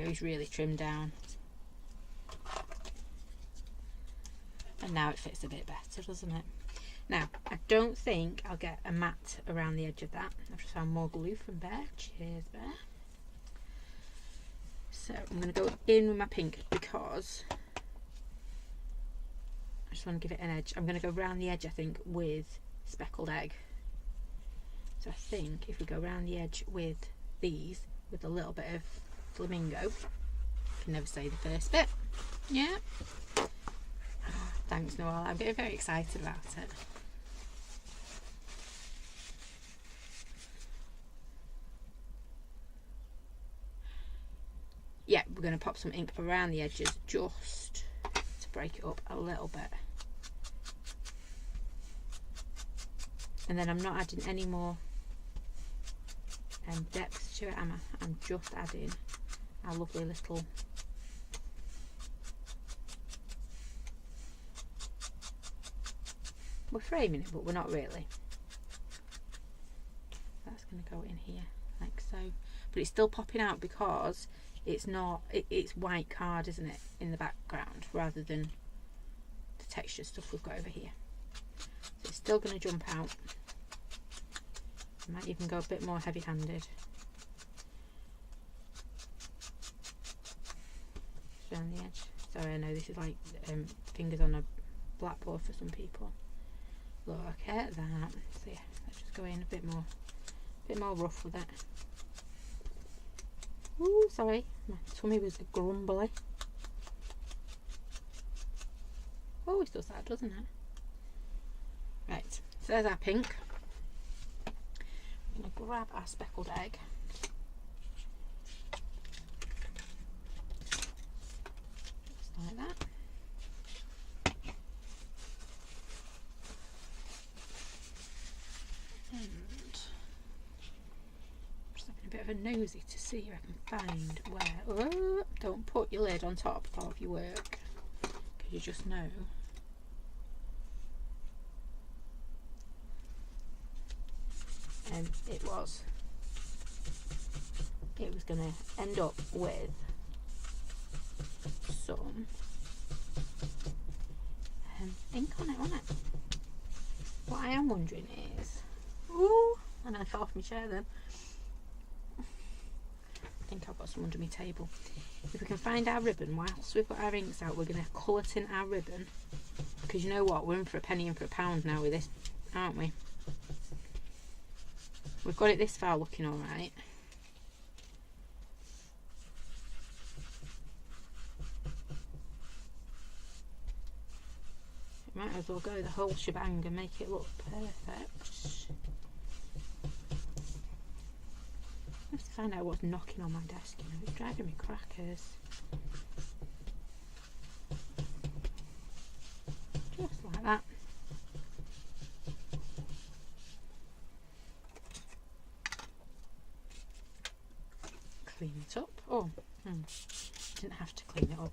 He's really trimmed down, and now it fits a bit better, doesn't it? Now I don't think I'll get a mat around the edge of that. I've just found more glue from Bear. Cheers, Bear. So I'm going to go in with my pink because I just want to give it an edge. I'm going to go around the edge, I think, with speckled egg. So I think if we go around the edge with these, with a little bit of flamingo, I can never say the first bit. Yeah. Oh, thanks, Noel. I'm getting very excited about it. Yeah, we're going to pop some ink around the edges just to break it up a little bit. And then I'm not adding any more depth to it, am I? I'm just adding our lovely little we're framing it, but we're not really. That's going to go in here like so, but it's still popping out because it's not it's white card, isn't it, in the background rather than the texture stuff we've got over here. So it's still going to jump out. I might even go a bit more heavy-handed. Around the edge. Sorry, I know this is like fingers on a blackboard for some people. Look at that. So yeah, let's just go in a bit more rough with it. Ooh, sorry, my tummy was grumbly. Always does that, doesn't it? Right, So there's our pink. I'm going to grab our speckled egg. Just like that. And just having a bit of a nosy to see if I can find where. Oh, don't put your lid on top of your work, because you just know. And it was going to end up with some ink on it, wasn't it? What I am wondering is, ooh, and I fell off my chair then. I think I've got some under my table. If we can find our ribbon whilst we've got our inks out, we're going to colour in our ribbon, because you know what, we're in for a penny and for a pound now with this, aren't we? We've got it this far looking alright. Might as well go the whole shebang and make it look perfect. I have to find out what's knocking on my desk, you know, it's driving me crackers. Just like that. Clean it up. Oh, didn't have to clean it up.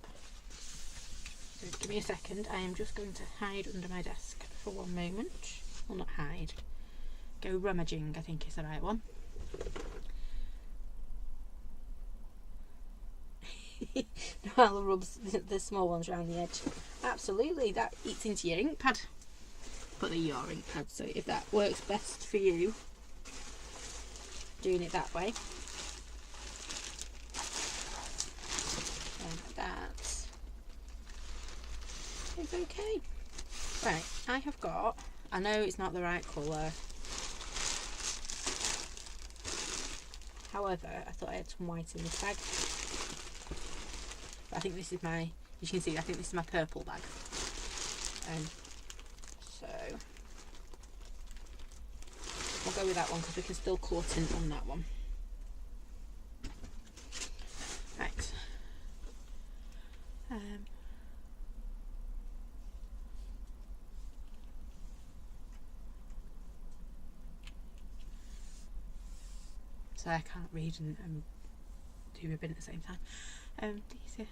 So give me a second. I am just going to hide under my desk for one moment. Well, not hide. Go rummaging, I think is the right one. Noella rubs the small ones around the edge. Absolutely, that eats into your ink pad. But they're your ink pad, so if that works best for you, doing it that way. And that is okay. Right, I have got, I know it's not the right colour, however I thought I had some white in this bag. But I think this is my, as you can see, I think this is my purple bag. So we'll go with that one because we can still colour tint on that one. Right. So I can't read and do ribbon at the same time. These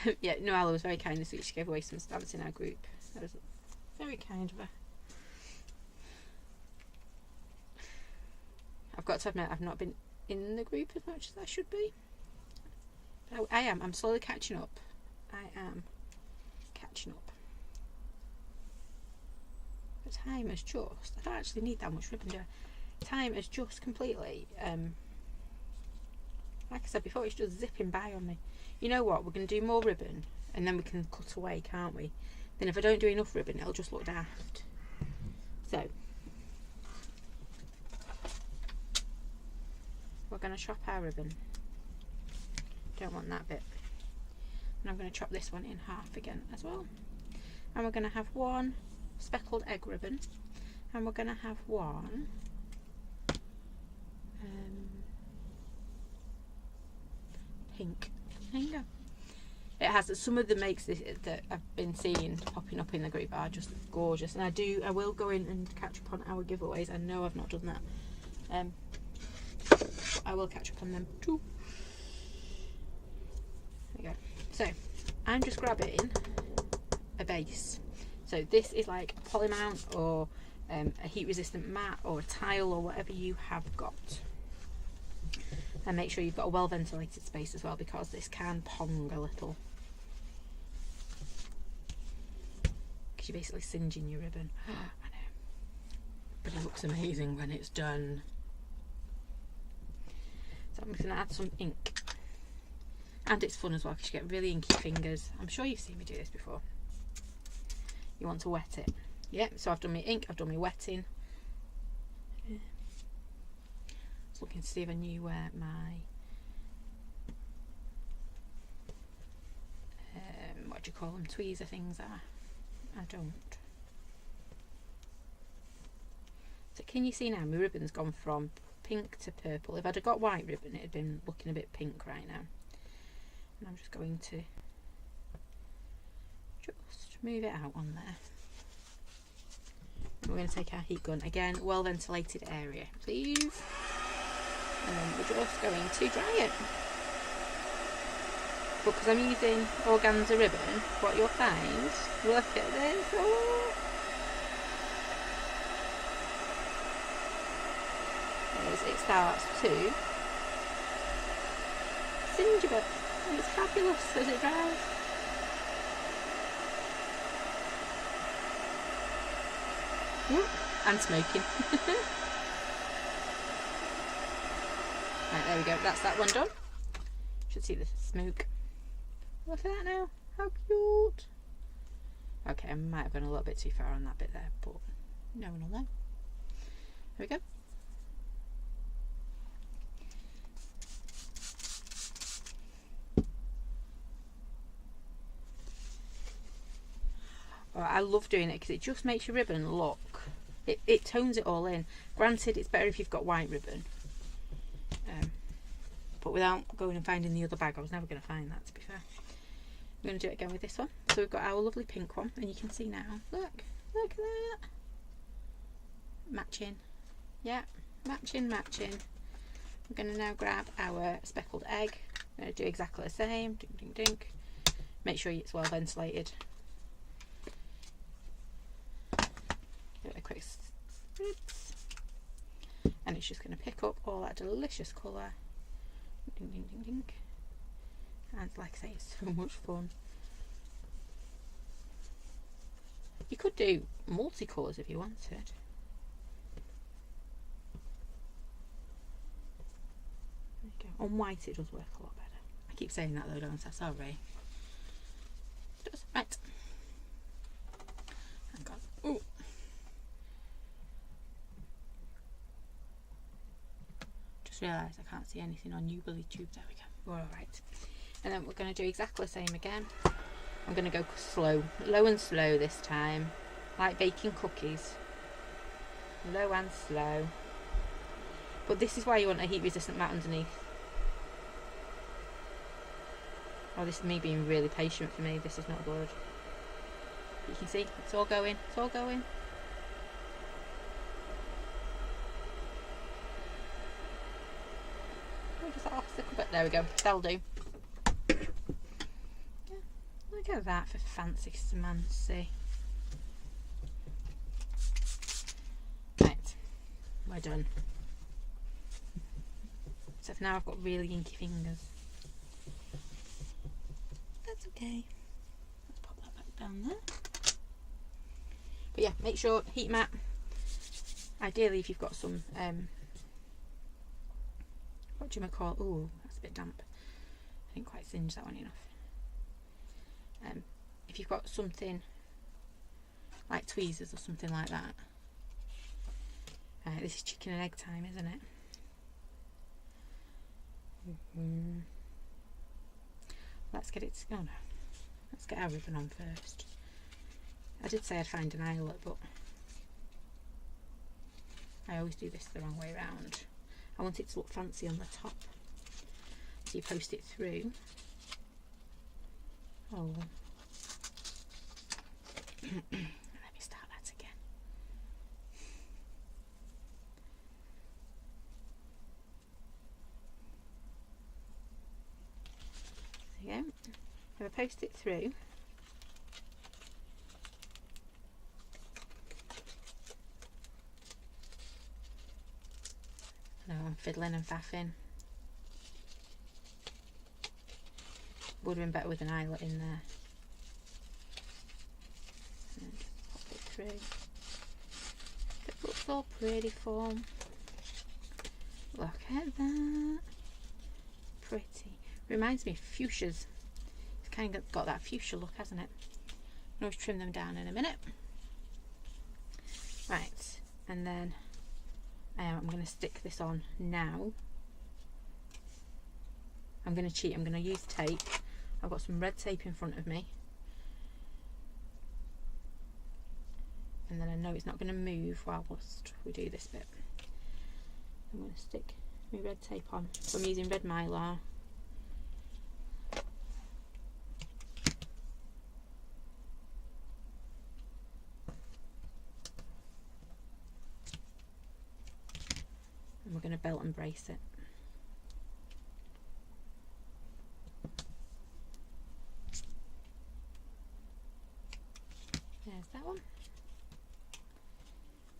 are yeah, Noella was very kind this week. She gave away some stamps in our group. That was very kind of her. I've got to admit, I've not been in the group as much as I should be. But I am. I'm slowly catching up. I am catching up. But time has just, I don't actually need that much ribbon, do I? Time has just completely, like I said before, it's just zipping by on me. You know what, we're going to do more ribbon and then we can cut away, can't we? Then if I don't do enough ribbon, it'll just look daft. So we're going to chop our ribbon. Don't want that bit. And I'm going to chop this one in half again as well. And we're going to have one speckled egg ribbon, and we're going to have one pink. There you go. It has some of the makes that I've been seeing popping up in the group are just gorgeous, and I will go in and catch up on our giveaways. I know I've not done that. I will catch up on them too. There we go. So I'm just grabbing a base. So this is like a Polymount or a heat resistant mat or a tile or whatever you have got. And make sure you've got a well ventilated space as well, because this can pong a little. Because you're basically singeing your ribbon. I know. But it looks amazing when it's done. So I'm just going to add some ink. And it's fun as well because you get really inky fingers. I'm sure you've seen me do this before. You want to wet it. Yeah, so I've done my ink, I've done my wetting. Just looking to see if I knew where my what what do you call them, tweezer things are. I don't. So can you see now my ribbon's gone from pink to purple? If I'd have got white ribbon, it'd been looking a bit pink right now. And I'm just going to just move it out on there. And we're going to take our heat gun again, well ventilated area, please. And then we're just going to dry it. But because I'm using organza ribbon, what you'll find, look at this, oh, is it starts to singe a bit, and it's fabulous as it dries. And smoking. Right, there we go, that's that one done. Should see the smoke. Look at that now, how cute. Okay, I might have gone a little bit too far on that bit there, but no one will know. There we go. Oh, I love doing it because it just makes your ribbon look, it tones it all in. Granted, it's better if you've got white ribbon, but without going and finding the other bag, I was never going to find that, to be fair. I'm going to do it again with this one. So we've got our lovely pink one, and you can see now, look at that, matching, yeah, matching. I'm going to now grab our speckled egg. I'm going to do exactly the same, dink. Make sure it's well ventilated. Give it a quick spritz, and it's just going to pick up all that delicious colour. Ding. And like I say, it's so much fun. You could do multicolours if you wanted. There you go. On white it does work a lot better. I keep saying that though, don't I? Sorry. It does. Right. Hang on. Ooh. Just realised I can't see anything on Jubilee Tube. There we go. We're alright. And then we're going to do exactly the same again. I'm going to go slow, low and slow this time, like baking cookies. Low and slow. But this is why you want a heat resistant mat underneath. Oh, this is me being really patient for me. This is not good. You can see, it's all going. Just that last little bit. There we go. That'll do. Look at that for fancy schmancy. Right, we're done. Except now I've got really inky fingers. That's okay. Let's pop that back down there. But yeah, make sure heat mat. Ideally, if you've got some what do you call? Oh, that's a bit damp. I didn't quite singe that one enough. If you've got something like tweezers or something like that. This is chicken and egg time, isn't it? Let's get it. Oh no, let's get our ribbon on first. I did say I'd find an eyelet, but I always do this the wrong way around. I want it to look fancy on the top, so you post it through. Oh. Let me start that again. There you go. If I post it through, no, I'm fiddling and faffing. Would have been better with an eyelet in there. And just pop it through. It looks all pretty form. Look at that. Pretty. Reminds me of fuchsias. It's kind of got that fuchsia look, hasn't it? I'll always trim them down in a minute. Right, and then I'm going to stick this on now. I'm going to cheat. I'm going to use tape. I've got some red tape in front of me. and then I know it's not going to move whilst we do this bit. I'm going to stick my red tape on. So I'm using red Mylar. And we're going to belt and brace it. There's that one.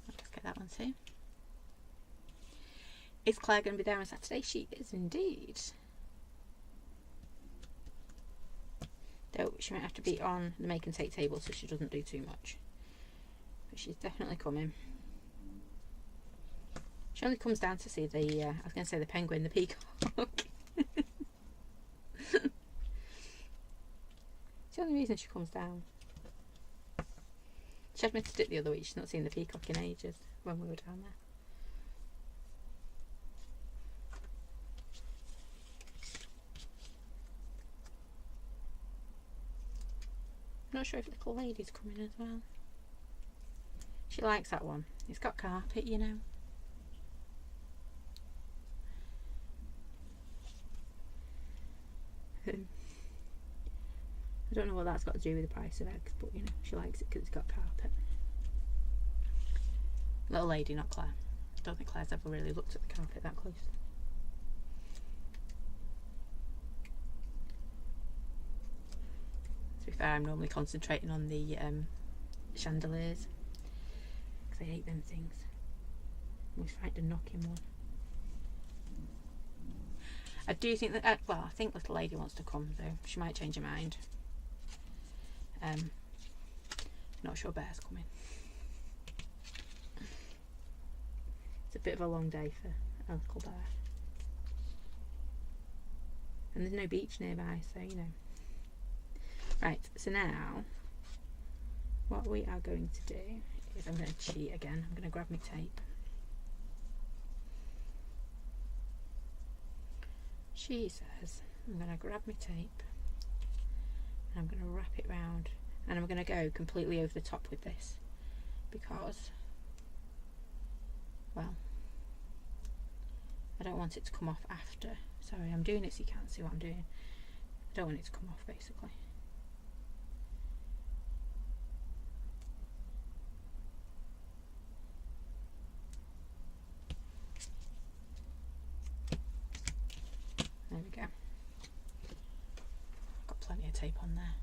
Let's get that one too. Is Claire going to be there on Saturday? She is indeed. Though she might have to be on the make and take table so she doesn't do too much. But she's definitely coming. She only comes down to see the, I was going to say the penguin, the peacock. It's the only reason she comes down. She admitted it the other week, she's not seen the peacock in ages when we were down there. I'm not sure if Little Lady's coming as well. She likes that one. It's got carpet, you know. I don't know what that's got to do with the price of eggs, but you know, she likes it because it's got carpet. Little Lady, not Claire. I don't think Claire's ever really looked at the carpet that close. To be fair, I'm normally concentrating on the chandeliers because I hate them things. I'm always frightened of knocking one. I do think that, well, I think Little Lady wants to come though. She might change her mind. Not sure Bear's coming. It's a bit of a long day for a little bear. And there's no beach nearby, so you know. Right, so now what we are going to do is I'm going to cheat again. I'm going to grab my tape. She says I'm going to grab my tape and I'm going to wrap it round, and I'm going to go completely over the top with this because, well, I don't want it to come off after. Sorry, I'm doing it so you can't see what I'm doing. I don't want it to come off basically. There we go. Got plenty of tape on there.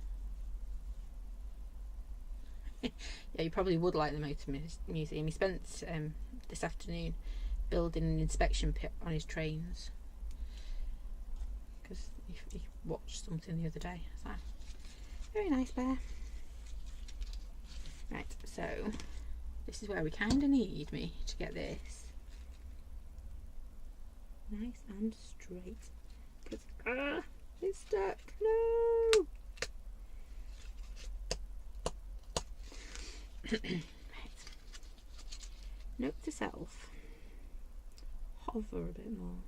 Yeah, you probably would like the Motor Museum. He spent this afternoon building an inspection pit on his trains because he watched something the other day. So, very nice bear. Right, so this is where we kind of need me to get this nice and straight. Because it's stuck. No. Right. Note to self. Hover a bit more.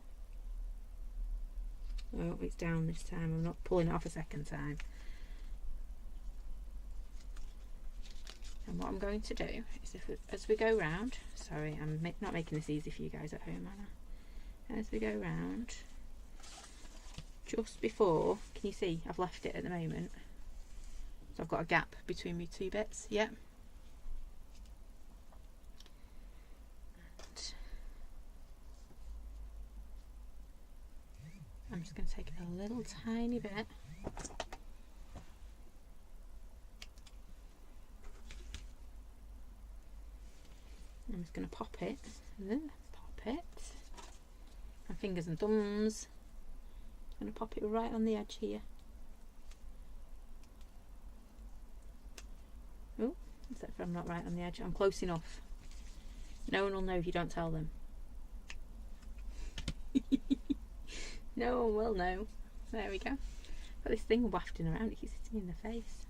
Oh, it's down this time. I'm not pulling it off a second time. And what I'm going to do is, as we go round, sorry, I'm not making this easy for you guys at home, am I? As we go round, just before, can you see I've left it at the moment, so I've got a gap between my two bits. Yeah. I'm just going to take a little tiny bit. I'm just going to pop it. Pop it. My fingers and thumbs. I'm going to pop it right on the edge here. Oh, except for I'm not right on the edge. I'm close enough. No one will know if you don't tell them. No one will know. There we go. Got this thing wafting around. It keeps hitting me in the face.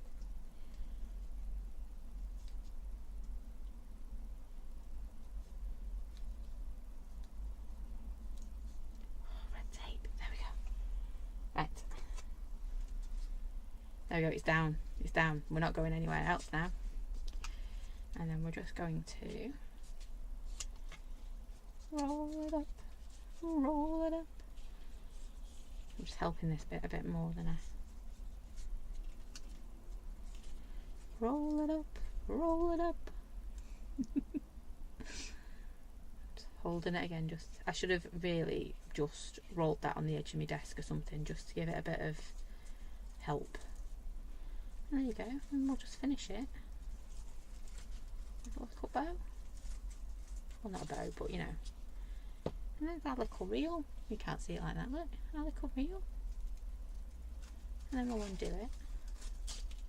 Oh, red tape. There we go. Right. There we go. It's down. It's down. We're not going anywhere else now. And then we're just going to roll it up, roll it up. I'm just helping this bit a bit more than I roll it up, roll it up. Just holding it again. Just I should have really just rolled that on the edge of my desk or something, just to give it a bit of help. And there you go, and we'll just finish it with a little bow. Well, not a bow, but you know. And there's our little reel. You can't see it like that, look. Our little reel. And then we'll undo it.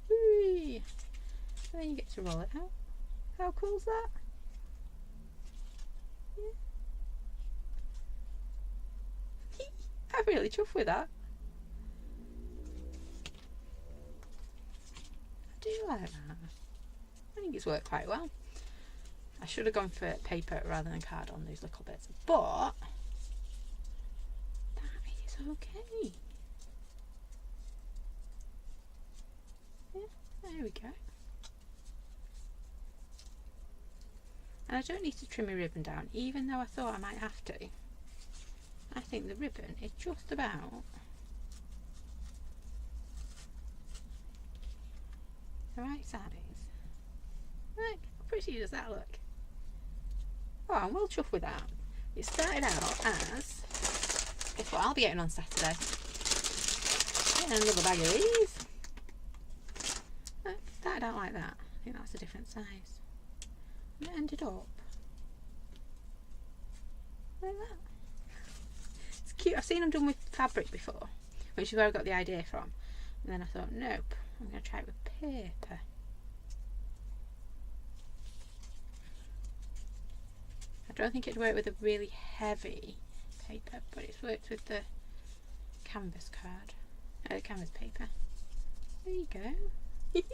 Whee! And then you get to roll it out. How cool is that? Yeah. I'm really chuffed with that. I do like that. I think it's worked quite well. I should have gone for paper rather than card on those little bits, but that is okay. Yeah, there we go. And I don't need to trim my ribbon down, even though I thought I might have to. I think the ribbon is just about the right size. Look, how pretty does that look? Oh, I'm well chuffed with that. It started out as, guess what I'll be getting on Saturday? Getting another bag of these. It started out like that. I think that's a different size. And it ended up like that. It's cute. I've seen them done with fabric before, which is where I got the idea from. And then I thought, nope, I'm going to try it with paper. I don't think it'd work with a really heavy paper, but it's worked with the canvas card, canvas paper. There you go.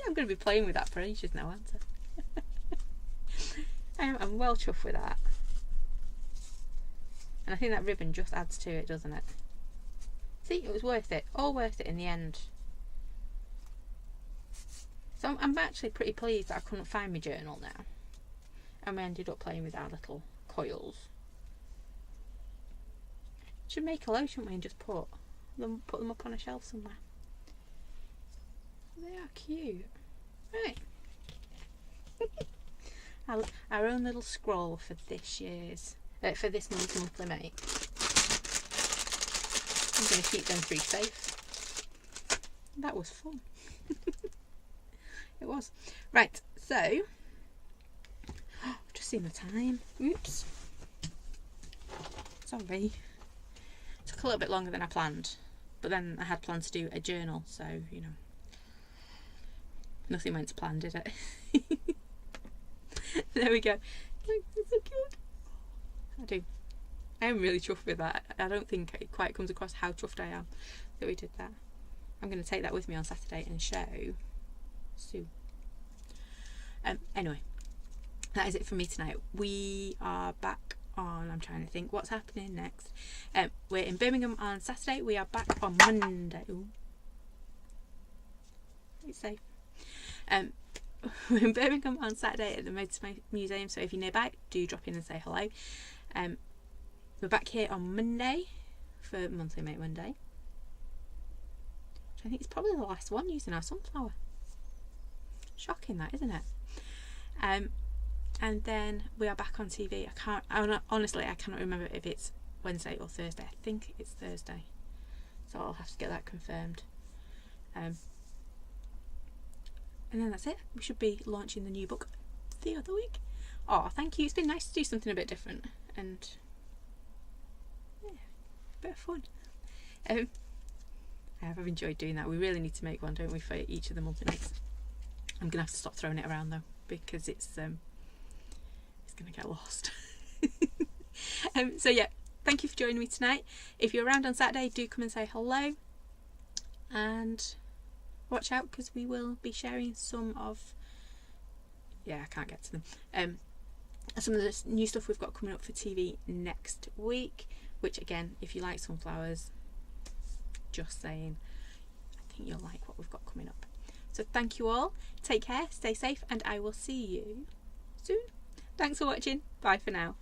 I'm going to be playing with that for ages now, aren't I? I'm well chuffed with that. And I think that ribbon just adds to it, doesn't it? See, it was worth it. All worth it in the end. So I'm actually pretty pleased that I couldn't find my journal now. And we ended up playing with our little coils. Should make a load, shouldn't we, and just put them up on a shelf somewhere. They are cute. Right. Our own little scroll for this year's, for this month's monthly make. I'm going to keep them three safe. That was fun. It was. Right, so just seen the time. Oops. Sorry. Took a little bit longer than I planned, but then I had planned to do a journal, so you know, nothing went to plan, did it? There we go. It's so cute. I do. I am really chuffed with that. I don't think it quite comes across how chuffed I am that we did that. I'm going to take that with me on Saturday and show Sue. Anyway, that is it for me tonight. We are back on, I'm trying to think what's happening next. We're in Birmingham on Saturday. We are back on Monday. Ooh. It's safe. We're in Birmingham on Saturday at the Motor Museum, so if you're nearby, do drop in and say hello. We're back here on Monday for Monthly Make Monday. I think it's probably the last one using our sunflower. Shocking that, isn't it? And then we are back on TV. Honestly, I cannot remember if it's Wednesday or Thursday. I think it's Thursday, so I'll have to get that confirmed. And then that's it. We should be launching the new book the other week. Oh, thank you. It's been nice to do something a bit different and yeah, a bit of fun. I've enjoyed doing that. We really need to make one, don't we, for each of the monthly makes. I'm gonna have to stop throwing it around though, because it's gonna get lost. So yeah, thank you for joining me tonight. If you're around on Saturday, do come and say hello, and watch out because we will be sharing some of, I can't get to them, some of the new stuff we've got coming up for TV next week, which again, if you like sunflowers, just saying, I think you'll like what we've got coming up. So thank you all, take care, stay safe, and I will see you soon. Thanks for watching. Bye for now.